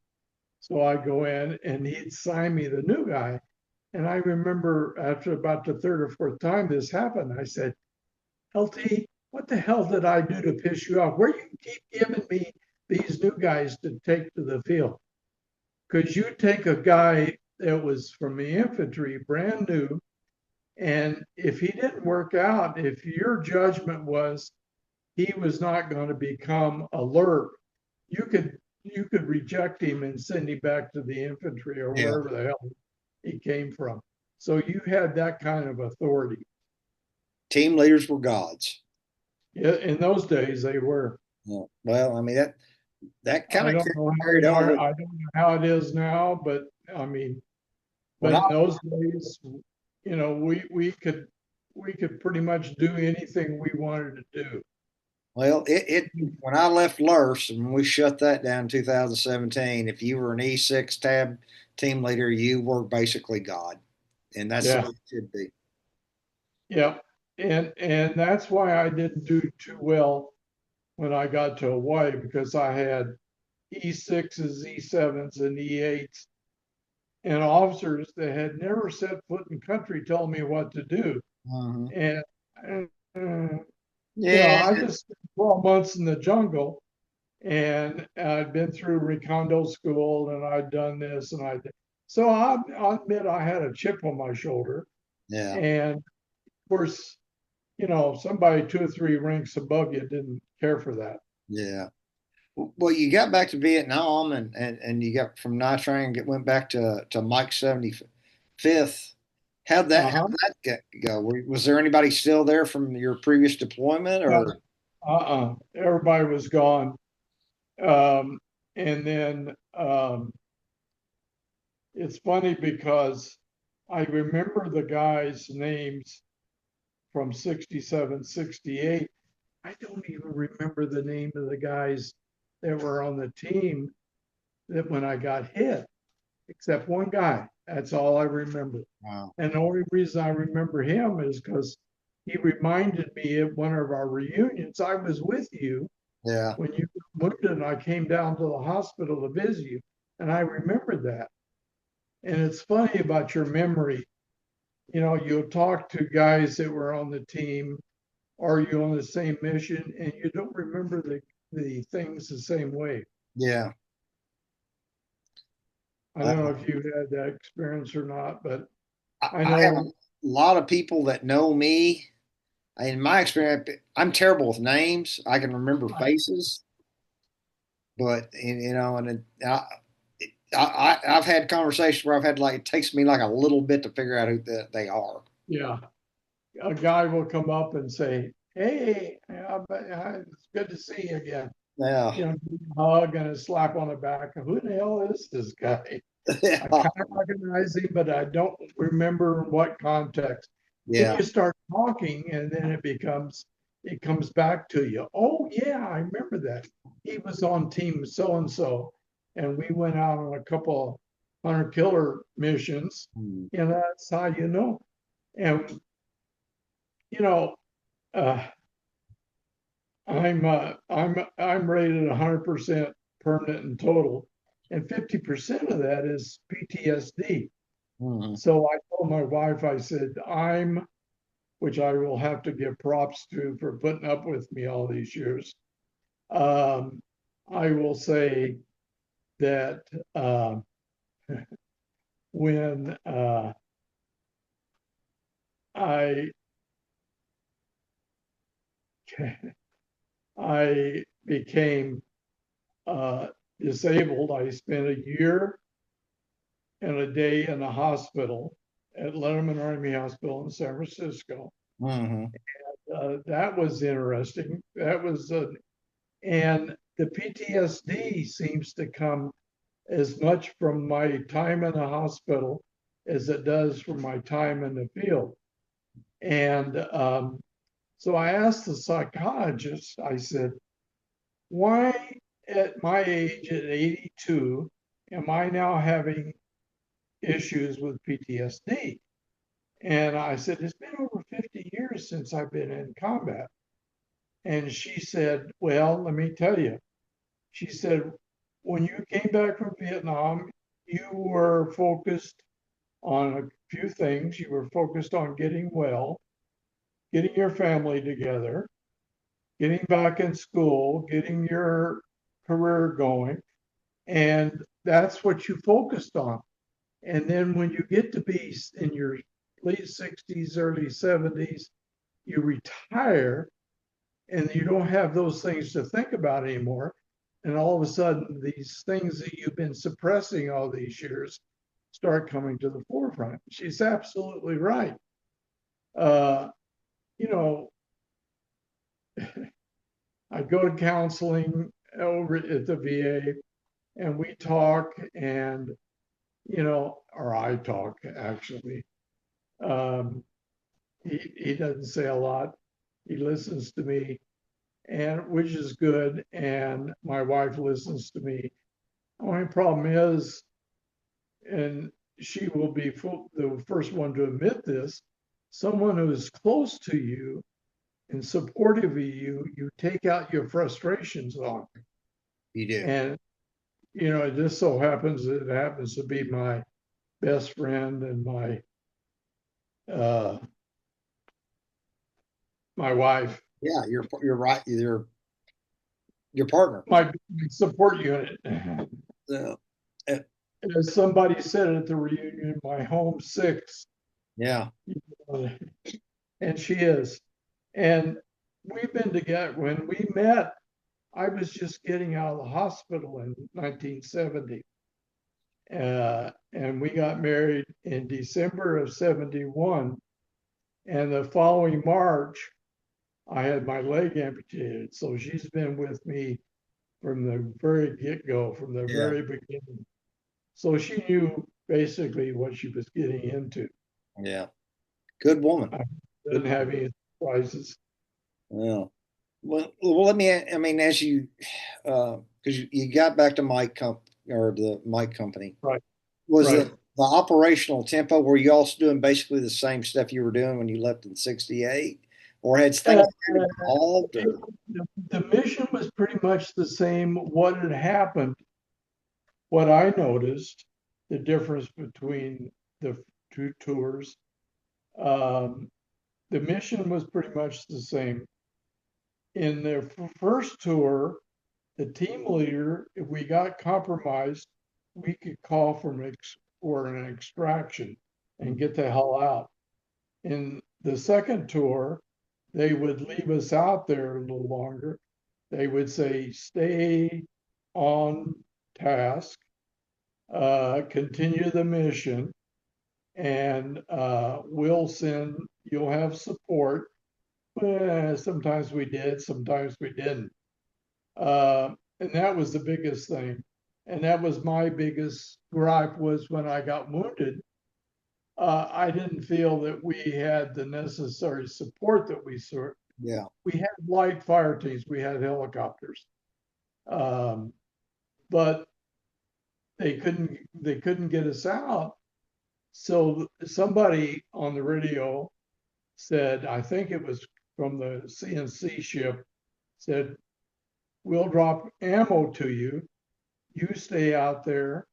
So I go in, and he'd sign me the new guy. And I remember after about the third or fourth time this happened, I said, LT, what the hell did I do to piss you off? Where you keep giving me these new guys to take to the field? Because you take a guy that was from the infantry, brand new, and if he didn't work out, if your judgment was he was not going to become alert, you could reject him and send him back to the infantry or Yeah. wherever the hell he came from. So you had that kind of authority. Team leaders were gods. In those days, they were. Yeah. Well, I mean that kind I of don't know how carried they on are. with I don't know how it is now, but I mean, when but I in those days, we could pretty much do anything we wanted to do. well it when I left LRRS and we shut that down in 2017, if you were an E6 tab team leader, you were basically God, and that's the Yeah, way it should be. yeah, and that's why I didn't do too well when I got to Hawaii because I had E6s, E7s, and E8s, and officers that had never set foot in country telling me what to do. Hmm. And Yeah. I just spent 12 months in the jungle, and I'd been through Recondo School, and I'd done this, and so I'll admit I had a chip on my shoulder. Yeah. And of course, somebody 2 or 3 ranks above you didn't care for that. Yeah. Well, you got back to Vietnam, and you got from nitrating, went back to Mike 75th. Uh-huh. How'd that go? Was there anybody still there from your previous deployment, No, or? everybody was gone. Um, and then it's funny because I remember the guys' names from 67, 68. I don't even remember the name of the guys that were on the team that when I got hit, except one guy. That's all I remember. Wow. And the only reason I remember him is because he reminded me at one of our reunions, I was with you Yeah. when you were wounded and I came down to the hospital to visit you. And I remembered that. And it's funny about your memory. You'll talk to guys that were on the team, or you on the same mission, and you don't remember the things the same way. Yeah. I don't know if you had that experience or not, but I I have a know, lot of people that know me. In my experience, I'm terrible with names. I can remember faces, but I've had conversations where I've had like it takes me like a little bit to figure out who they are. yeah, a guy will come up and say, "Hey, it's good to see you again." Yeah, Hug and a slap on the back. Who the hell is this guy? I yeah, kind of recognize him, but I don't remember what context. Then yeah, you start talking, and then it comes back to you. Oh, yeah, I remember that. He was on team so and so, and we went out on a couple hunter killer missions, Hmm. and that's how you know. And, you know, uh, I'm rated 100% permanent and total, and 50% of that is PTSD. Mhm. So I told my wife, I said, which I will have to give props to for putting up with me all these years. Um, I will say that when I I became uh, disabled, I spent a year and a day in the hospital at Letterman Army Hospital in San Francisco. Mhm. That was interesting. And the PTSD seems to come as much from my time in the hospital as it does from my time in the field. And so I asked the psychologist, I said, why at my age at 82 am I now having issues with PTSD? And I said, it's been over 50 years since I've been in combat. And she said, well, let me tell you. She said, when you came back from Vietnam, you were focused on a few things. You were focused on getting well, getting your family together, getting back in school, getting your career going. And that's what you focused on. And then when you get to be in your late 60s, early 70s, you retire and you don't have those things to think about anymore. And all of a sudden, these things that you've been suppressing all these years start coming to the forefront. She's absolutely right. Uh, you know, I go to counseling over at the VA and we talk, and, or I talk actually. Um, he doesn't say a lot. He listens to me, and which is good. And my wife listens to me. The only problem is, and she will be the first one to admit this, someone who is close to you and supportive of you, you take out your frustrations on. You do. And, it just so happens that it happens to be my best friend and uh, my wife. Yeah, you're right. Your partner. my support unit. Yeah. Uh, As somebody said at the reunion, my home six, yeah. and she is. And we've been together. When we met, I was just getting out of the hospital in 1970. And we got married in December of 71. And the following March, I had my leg amputated. So she's been with me from the very get go, from the Yeah. very beginning. So she knew basically what she was getting into. Yeah. Good woman. I Good didn't have woman. any surprises. Yeah. Well, let me, I mean, as you, because you got back to or the mic company, Right, was right. the operational tempo, were you also doing basically the same stuff you were doing when you left in 68? Or had Uh, things evolved it, or, the mission was pretty much the same. What had happened, what I noticed, the difference between the two tours, um, the mission was pretty much the same. In the first tour, the team leader, if we got compromised, we could call for an extraction and get the hell out. In the second tour, they would leave us out there a little longer. They would say, stay on task, continue the mission, and you'll have support. Sometimes we did, sometimes we didn't. And that was the biggest thing. And that was my biggest gripe was when I got wounded. I didn't feel that we had the necessary support that yeah, we had light fire teams, we had helicopters, um, but they couldn't get us out. So somebody on the radio said, I think it was from the CNC ship, said, we'll drop ammo to you. You stay out there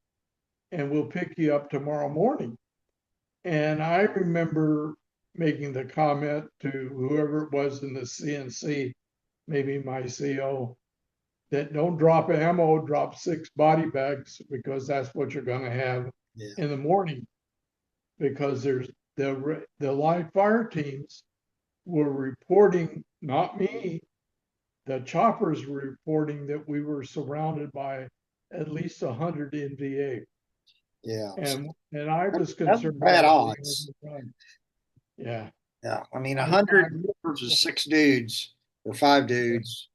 and we'll pick you up tomorrow morning. And I remember making the comment to whoever it was in the CNC, maybe my CO, that don't drop ammo, drop 6 body bags because that's what you're going to have yeah, in the morning. Because there's the live fire teams were reporting, not me, the choppers were reporting that we were surrounded by at least 100 NVA. yeah. And I was That's concerned bad about being odds. overrun. Yeah. Yeah. I mean, a I hundred versus six dudes or five dudes.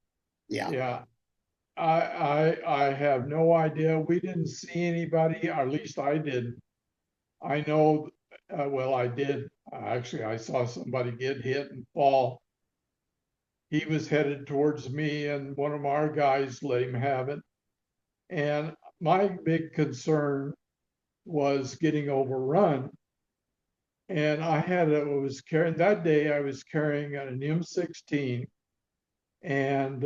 Yeah. yeah. I have no idea. We didn't see anybody, or at least I didn't. I know, well, I did. Actually, I saw somebody get hit and fall. He was headed towards me, and one of our guys let him have it. And my big concern was getting overrun. And was carrying that day, I was carrying an M16. And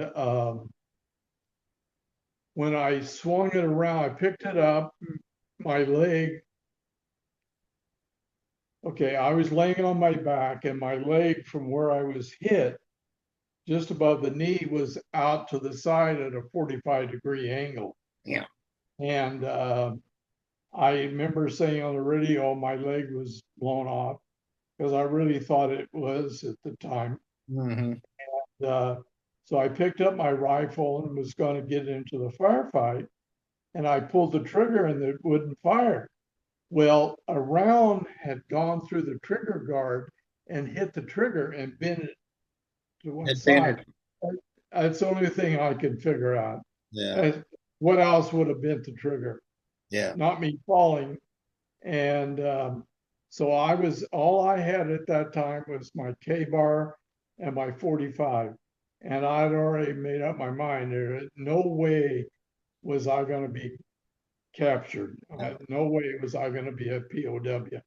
when I swung it around, I picked it up, my leg. Okay, I was laying on my back, and my leg from where I was hit, just above the knee, was out to the side at a 45-degree angle. Yeah. And I remember saying on the radio, my leg was blown off because I really thought it was at the time. Mm-hmm. Uh, so I picked up my rifle and was going to get into the firefight, and I pulled the trigger and it wouldn't fire. Well, a round had gone through the trigger guard and hit the trigger and bent it to one Advantage. side. That's the only thing I could figure out. Yeah. Uh, What else would have bent the trigger? Yeah. Not me falling. And so all I had at that time was my K bar and my 45. And I'd already made up my mind. There no way was I going to be captured. No. No way was I going to be a POW.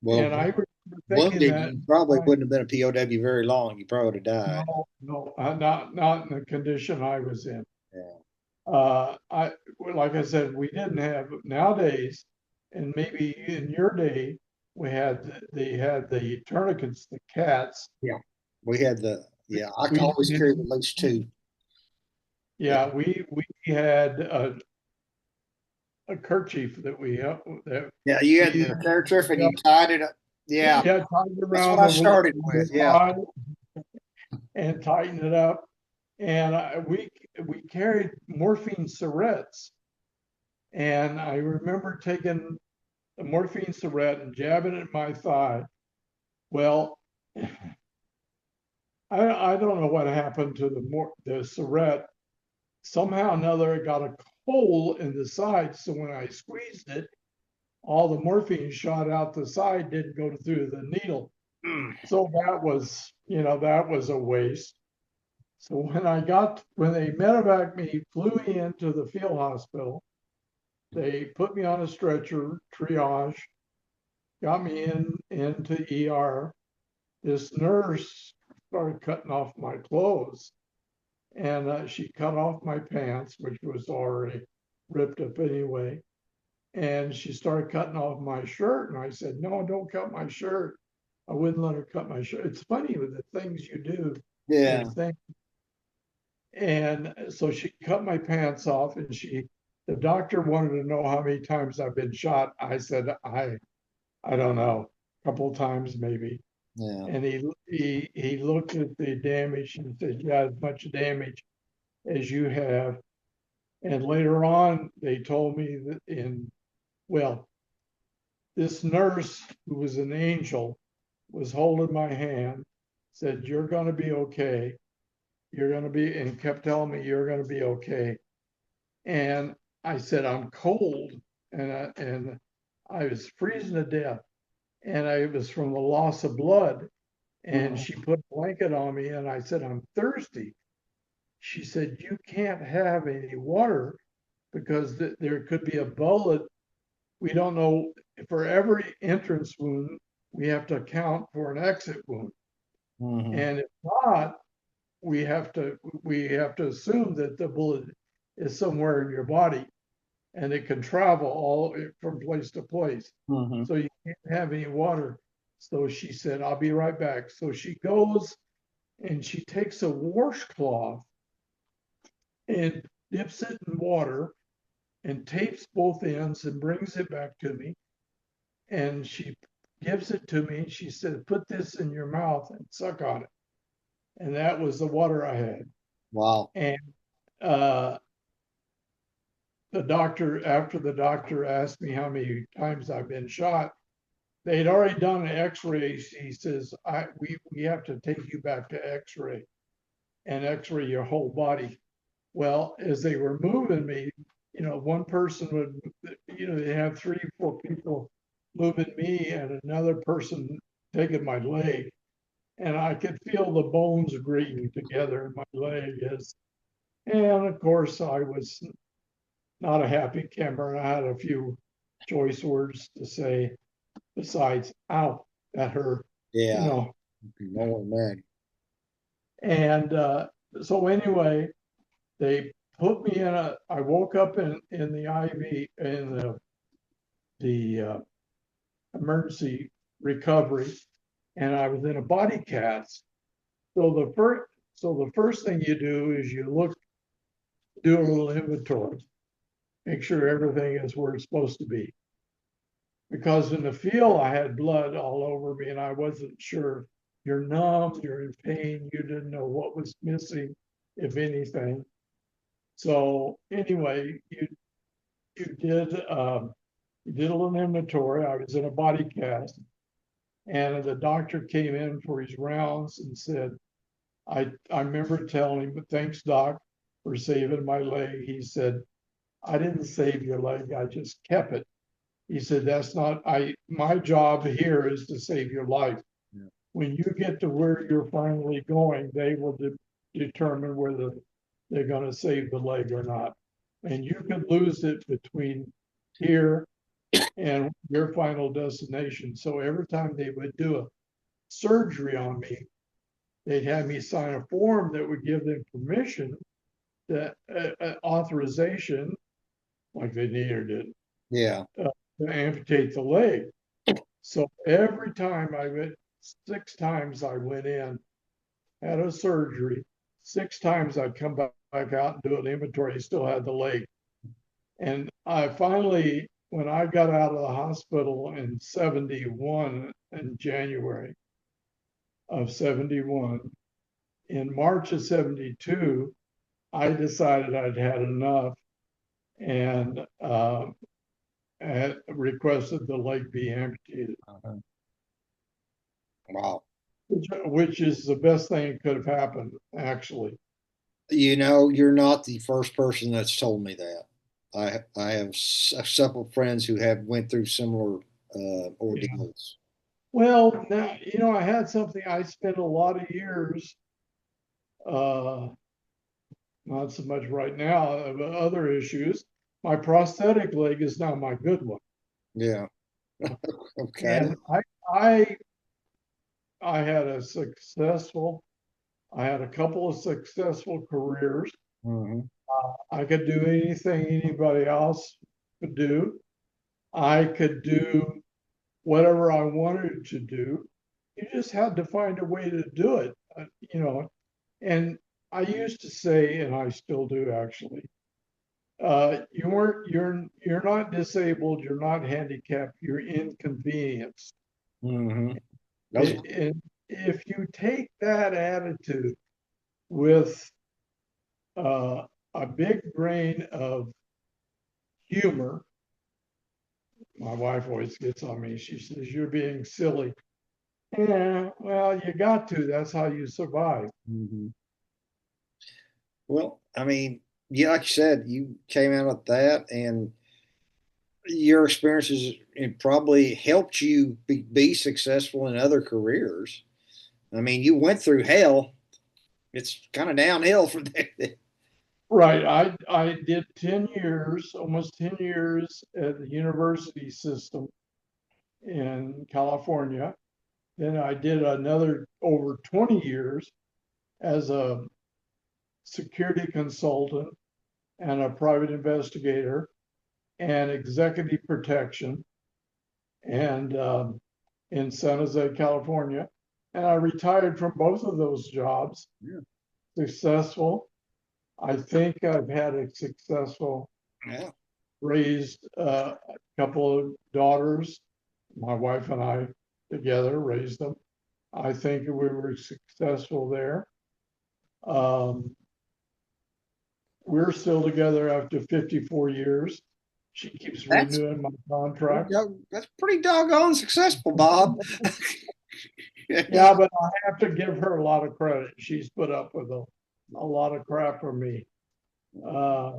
Well, And I remember thinking wounded, that, you probably wouldn't have been a POW very long. You probably would have died. no, no, not in the condition I was in. Yeah. I like I said, we didn't have nowadays, and maybe in your day, they had the tourniquets, the cats. Yeah. We had the, yeah, I We always didn't carried at least two. Yeah, we had a kerchief that that Yeah, you we had used the paratrooper and to, you tied it up. Yeah, yeah, tighten that's what around I the started the with. Yeah. thigh and tighten it up. And we carried morphine syrettes, and I remember taking the morphine syrette and jabbing it in my thigh. Well, I don't know what happened to the syrette. Somehow or another, it got a hole in the side, so when I squeezed it, all the morphine shot out the side, didn't go through the needle. Mm. So that was a waste. So when they medevac me, flew me into the field hospital, they put me on a stretcher, triage, got me into ER. This nurse started cutting off my clothes, and she cut off my pants, which was already ripped up anyway. And she started cutting off my shirt, and I said, "No, don't cut my shirt." I wouldn't let her cut my shirt. It's funny with the things you do, they Yeah. think. And so she cut my pants off, and the doctor wanted to know how many times I've been shot. I said, I don't know, a couple of times maybe. Yeah. And he looked at the damage and said, "Yeah, as much damage as you have." And later on, they told me that well, this nurse who was an angel was holding my hand, said, "You're going to be okay. You're going to be," and kept telling me, "You're going to be okay." And I said, "I'm cold." And I was freezing to death. And it was from the loss of blood. And Mhm. she put a blanket on me, and I said, "I'm thirsty." She said, "You can't have any water because there could be a bullet. We don't know, for every entrance wound, we have to account for an exit wound. Mhm. And if not, we have to assume that the bullet is somewhere in your body and it can travel all from place to place. Mhm. So you can't have any water." So she said, "I'll be right back." So she goes and she takes a washcloth and dips it in water and tapes both ends and brings it back to me. And she gives it to me. And she said, "Put this in your mouth and suck on it." And that was the water I had. Wow. And uh, after the doctor asked me how many times I've been shot, they'd already done an X-ray. He says, we have to take you back to X-ray and X-ray your whole body." Well, as they were moving me, one person would, they have 3 or 4 people moving me and another person taking my leg. And I could feel the bones grating together in my leg. And of course, I was not a happy camper. I had a few choice words to say besides, "Ow, that hurt," you Yeah. know. No man. And so anyway, they put me I woke up in the IV, in the emergency recovery, and I was in a body cast. So the first thing you do is do a little inventory, make sure everything is where it's supposed to be. Because in the field, I had blood all over me and I wasn't sure. You're numb, you're in pain, you didn't know what was missing, if anything. So anyway, you did a little inventory. I was in a body cast, and the doctor came in for his rounds and said, I remember telling him, "Thanks, doc, for saving my leg." He said, "I didn't save your leg, I just kept it." He said, "That's not my job here is to save your life. Yeah. When you get to where you're finally going, they will determine whether they're going to save the leg or not. And you could lose it between here and your final destination." So every time they would do a surgery on me, they'd have me sign a form that would give them permission, that authorization, like they needed it, Yeah. to amputate the leg. So every time 6 times I went in, had a surgery, 6 times I'd come back out and do an inventory, he still had the lake. And I finally, when I got out of the hospital in 71, in January of 71, in March of 72, I decided I'd had enough and had requested the lake be amputated, Wow. which is the best thing that could have happened, actually. You know, you're not the first person that's told me that. I have several friends who have went through similar Yeah. ordeals. Well, now, I had something I spent a lot of years, uh, not so much right now, but other issues. My prosthetic leg is now my good one. Yeah. Okay. And I, I had a successful, I had a couple of successful careers. Hmm. I could do anything anybody else could do. I could do whatever I wanted to do. You just had to find a way to do it, you know. And I used to say, and I still do actually, you're not disabled, you're not handicapped, you're inconvenienced. Hmm. Those. And if you take that attitude with uh, a big grain of humor, my wife always gets on me. She says, "You're being silly." Yeah, well, you got to. That's how you survive. Mhm. Well, I mean, yeah, like you said, you came out of that, and your experiences it probably helped you be successful in other careers. I mean, you went through hell. It's kind of downhill from there. Right. I did 10 years, almost 10 years at the university system in California. Then I did another over 20 years as a security consultant and a private investigator and executive protection and in San Jose, California. And I retired from both of those jobs, Yeah. successful. I think I've had a successful, Yeah. raised a couple of daughters. My wife and I together raised them. I think we were successful there. Um, we're still together after 54 years. She keeps That's renewing my contract. that's pretty doggone successful, Bob. Yeah, but I have to give her a lot of credit. She's put up with a lot of crap from me uh,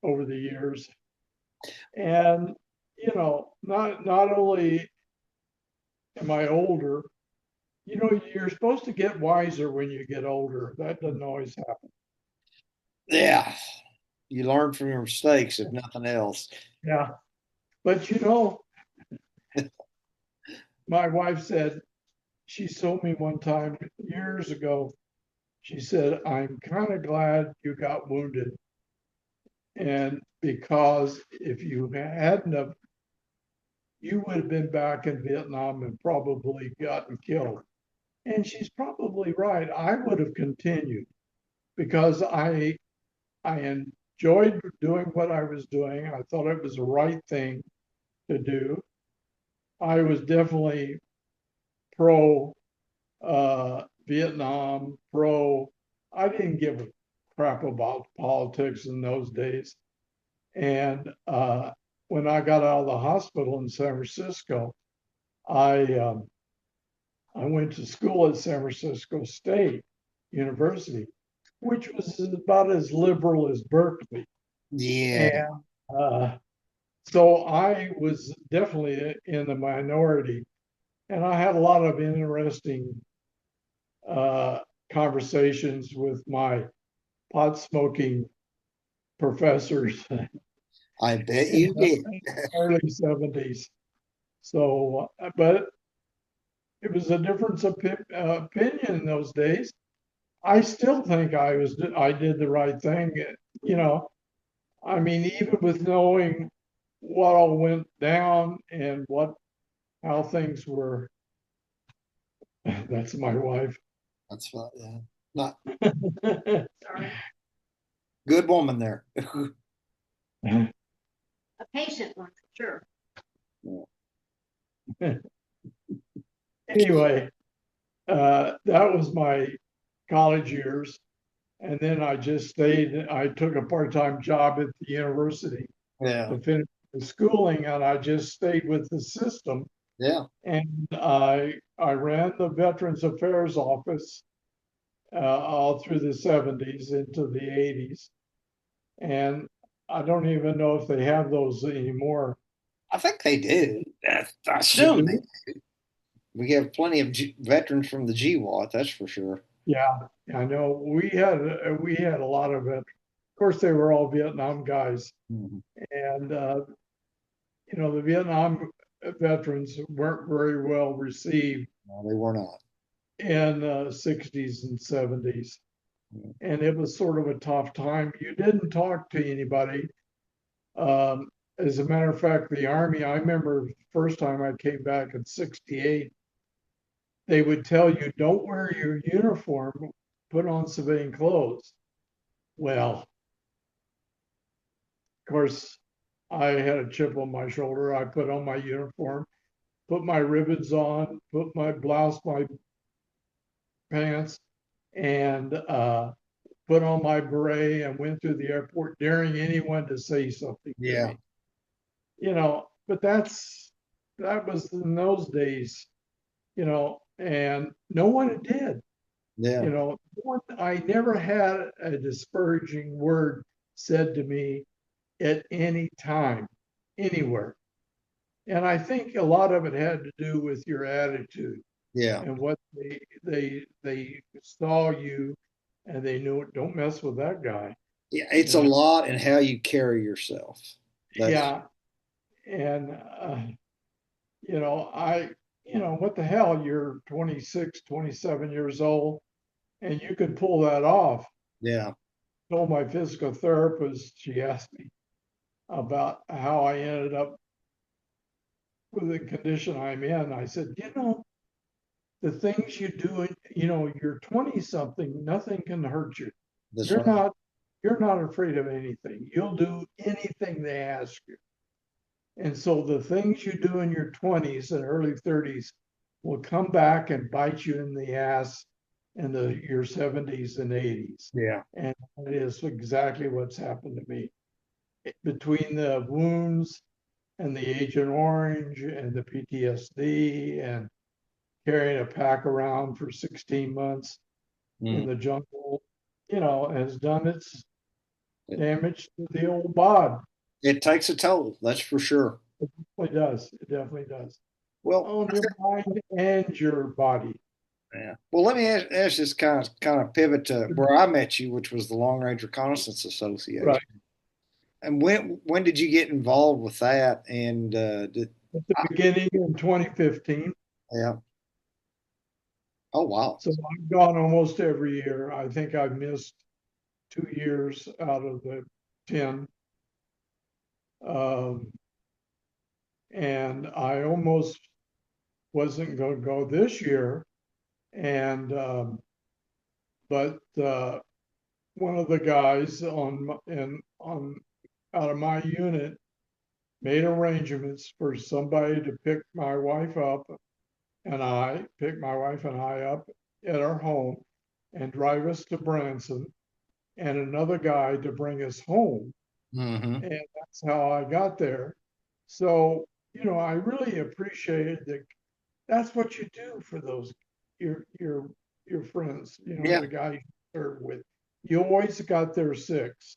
over the years. And, not only am I older, you're supposed to get wiser when you get older. That doesn't always happen. Yeah, you learn from your mistakes, if nothing else. Yeah. But, my wife said, she told me one time years ago, she said, I'm kind of glad you got wounded. And because if you hadn't have, you would have been back in Vietnam and probably gotten killed. And she's probably right. I would have continued because I enjoyed doing what I was doing. I thought it was the right thing to do. I was definitely pro Vietnam, pro. I didn't give a crap about politics in those days. And when I got out of the hospital in San Francisco, I um, I went to school at San Francisco State University, which was about as liberal as Berkeley. Yeah, And so I was definitely in the minority. And I had a lot of interesting uh, conversations with my pot smoking professors I bet in you the did. early 70s. So, but it was a difference of opinion in those days. I still think I did the right thing. You know, I mean, even with knowing what all went down and how things were. That's my wife. That's fine. Yeah. Not Sorry. good woman there. A patient one, for sure. Anyway, that was my college years. And then I just stayed, I took a part-time job at the university Yeah, to finish the schooling, and I just stayed with the system. yeah, And I ran the Veterans Affairs office all through the 70s into the 80s. And I don't even know if they have those anymore. I think they do. I They assume they. do? We have plenty of veterans from the GWAT, that's for sure. Yeah, I know. We had a lot of it. Of course, they were all Vietnam guys, Mhm. and the Vietnam veterans weren't very well received No, they were not. in the 60s and 70s. Mhm. And it was sort of a tough time. You didn't talk to anybody. Um, as a matter of fact, the Army, I remember the first time I came back in 68, they would tell you, don't wear your uniform, put on civilian clothes. Well, of course, I had a chip on my shoulder. I put on my uniform, put my ribbons on, put my blouse, my pants, and put on my beret and went through the airport, daring anyone to say something to Yeah, me. But that was in those days, and no one did. yeah, I never had a disparaging word said to me at any time, anywhere. And I think a lot of it had to do with your attitude yeah, and what they saw you, and they knew, don't mess with that guy. yeah. It's You a know, lot in how you carry yourself. That's yeah. And I, what the hell? You're 26, 27 years old, and you could pull that off. yeah, Told my physical therapist, she asked me about how I ended up with the condition I'm in. I said, the things you do, you're 20 something, nothing can hurt you. that's You're right. not, you're not afraid of anything. You'll do anything they ask you. And so the things you do in your 20s and early 30s will come back and bite you in the ass in your 70s and 80s. Yeah, And it is exactly what's happened to me. Between the wounds and the Agent Orange and the PTSD and carrying a pack around for 16 months in mm. the jungle, has done its it, damage to the old bod. it takes a toll. That's for sure. It definitely does. It definitely does. Well, On your mind and your body. yeah. Well, let me ask this kind of pivot to where I met you, which was the Long Range Reconnaissance Right. Association. And when did you get involved with that? And At the beginning in 2015. yeah. Oh wow. So I've gone almost every year. I think I've missed 2 years out of the 10. Um, and I almost wasn't going to go this year. And but one of the guys on out of my unit made arrangements for somebody to pick my wife up, and I pick my wife and I up at our home and drive us to Branson, and another guy to bring us home. Hmm. And that's how I got there. So, I really appreciated that. That's what you do for those your friends, Yeah. the guy you serve with. You always got their six.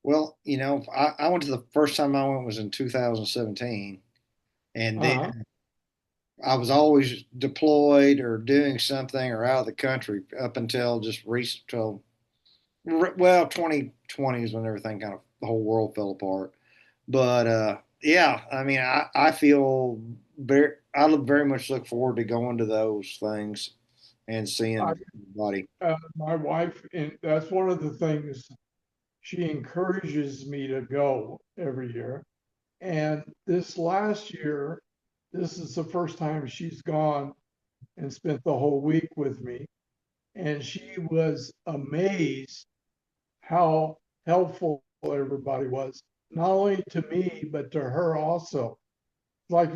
Well, I went to the first time I went was in 2017, and then Uh-huh. I was always deployed or doing something or out of the country up until just recent, well, 2020 is when everything kind of the whole world fell apart. But yeah, I mean, I feel I very much look forward to going to those things and I, seeing everybody. my wife, and that's one of the things she encourages me to go every year. And this last year, this is the first time she's gone and spent the whole week with me. and she was amazed how helpful everybody was, not only to me, but to her also. Like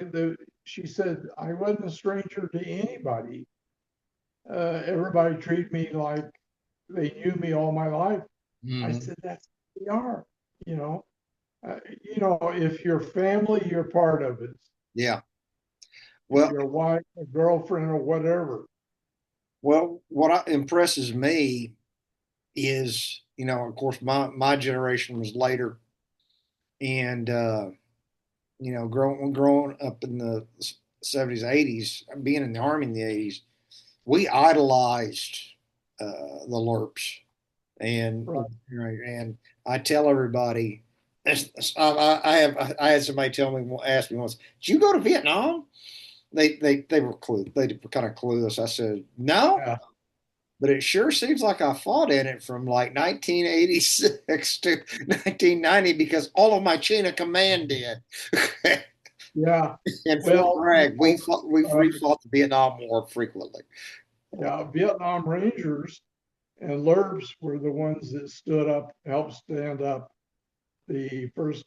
she said, I wasn't a stranger to anybody. Everybody treated me like they knew me all my life. I Mhm. said, that's who we are, you know. If you're family, you're part of it. Yeah. If Well, you're a wife, a girlfriend, or whatever. what impresses me is, of course, my generation was later, and growing up in the 70s, 80s, being in the army in the 80s, we idolized the LRRPs, and Right. and I tell everybody, I had somebody ask me once, did you go to Vietnam? They were kind of clueless. I said no, Yeah. but it sure seems like I fought in it from like 1986 to 1990 because all of my chain of command did. Yeah. And Fort Well, Bragg, we fought the Vietnam War frequently. yeah, Vietnam Rangers and LRRPs were the ones that stood up, helped stand up the first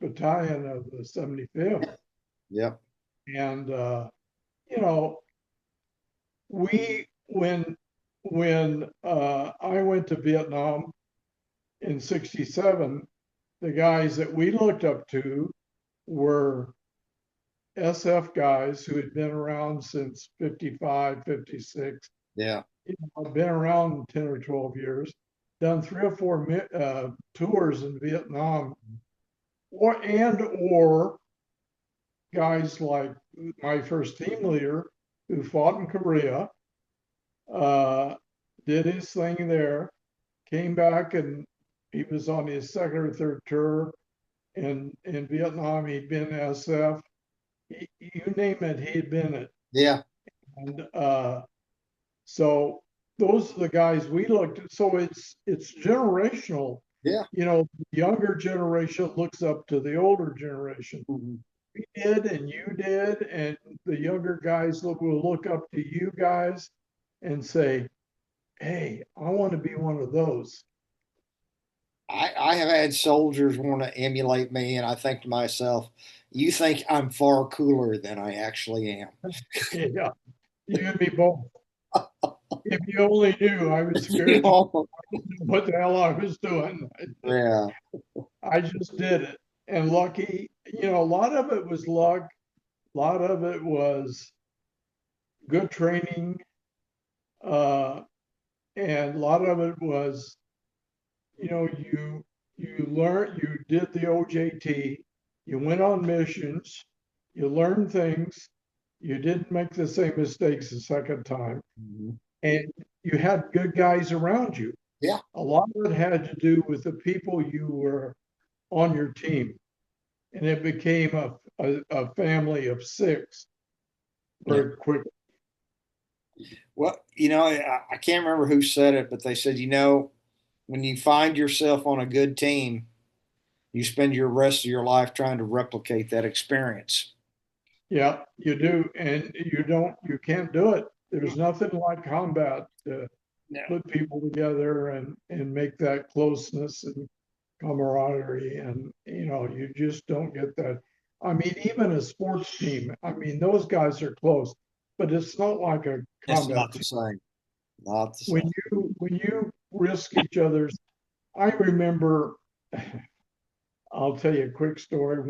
battalion of the 75th. Yep. And you know, we when I went to Vietnam in '67, the guys that we looked up to were SF guys who had been around since 55, 56, Yeah. been around 10 or 12 years, done 3 or 4 tours in Vietnam, or guys like my first team leader who fought in Korea, uh, did his thing there, came back, and he was on his second or third tour in Vietnam. He'd been SF. You name it, he'd been it. Yeah. And so those are the guys we looked at. So it's generational. Yeah. The younger generation looks up to the older generation. Mhm. We did, and you did, and the younger guys will look up to you guys and say, "Hey, I want to be one of those." I have had soldiers want to emulate me, and I think to myself, you think I'm far cooler than I actually am. Yeah, you and me both. If you only knew, I was You scared to know? what the hell I was doing. Yeah. I just did it. And lucky, a lot of it was luck. A lot of it was good training. Uh, and a lot of it was, you did the OJT, you went on missions, you learned things, you didn't make the same mistakes the second time, Mhm. and you had good guys around you. Yeah. A lot of it had to do with the people you were on your team, and it became a family of 6 Yeah. very quickly. Well, I can't remember who said it, but they said, when you find yourself on a good team, you spend your rest of your life trying to replicate that experience. Yeah, you do, and you can't do it. There's nothing like combat to No. put people together and make that closeness and camaraderie, and you just don't get that. I mean, even a sports team, I mean, those guys are close, but it's not like a It's combat not the team. same. Not the When same. you risk each other's, I remember, I'll tell you a quick story.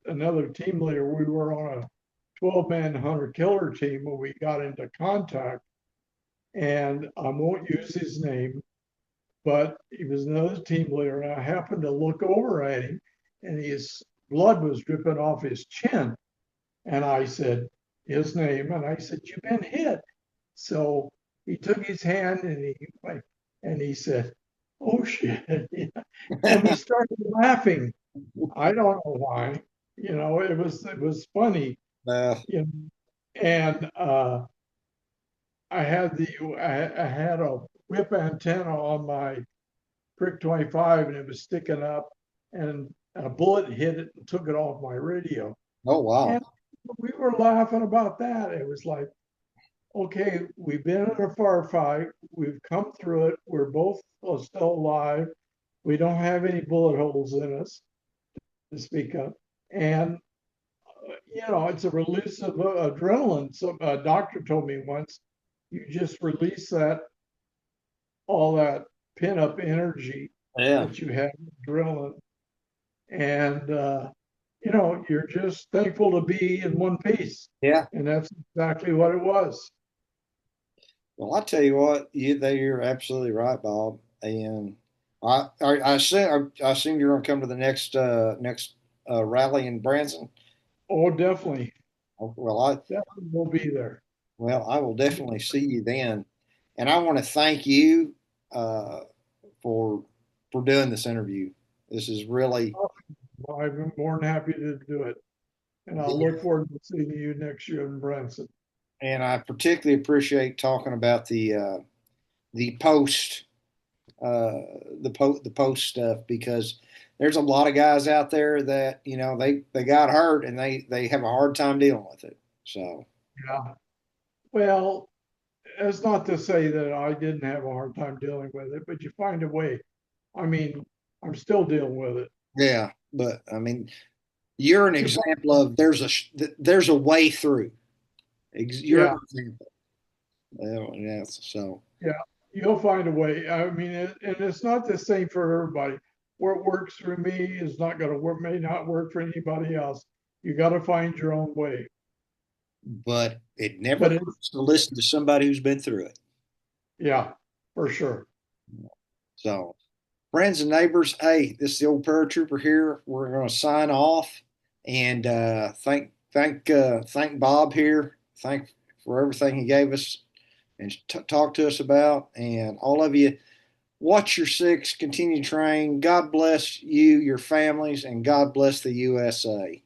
Another team leader, we were on a 12-man hunter killer team when we got into contact, and I won't use his name, but he was another team leader. And I happened to look over at him, and his blood was dripping off his chin. And I said his name, and I said, "You've been hit." So he took his hand and he said, "Oh shit!" And we started laughing. I don't know why. It was funny. Uh, You know, and I had a whip antenna on my Prick 25, and it was sticking up, and a bullet hit it and took it off my radio. oh wow. And we were laughing about that. It was like, okay, we've been in a firefight, we've come through it, we're both still alive, we don't have any bullet holes in us to speak of, and it's a release of adrenaline. So a doctor told me once, you just release all that pin up energy Yeah. that you have, adrenaline, and you're just thankful to be in one piece, Yeah. and that's exactly what it was. Well, I tell you what, you're absolutely right, Bob. And I assume you're going to come to the next rally in Branson. Oh, definitely, Oh, definitely will be there. I will definitely see you then. And I want to thank you uh, for doing this interview. This is really, I'm more than happy to do it, and I'll look forward to seeing you next year in Branson. and I particularly appreciate talking about the post the post stuff, because there's a lot of guys out there that they got hurt and they have a hard time dealing with it. So Yeah. Well, it's not to say that I didn't have a hard time dealing with it, but you find a way. I mean, I'm still dealing with it. yeah, but I mean, you're an You example of there's a way through. You're an Yeah, example. Well, yeah, so yeah, you'll find a way. I mean, and it's not the same for everybody. What works for me is not going to work, may not work for anybody else. You got to find your own way. but it never But it's, hurts to listen to somebody who's been through it. yeah, for sure. So, friends and neighbors, hey, this is the old paratrooper here. We're going to sign off and thank Bob here. Thank for everything he gave us and talked to us about. And all of you, watch your six, continue to train. God bless you, your families, and God bless the USA.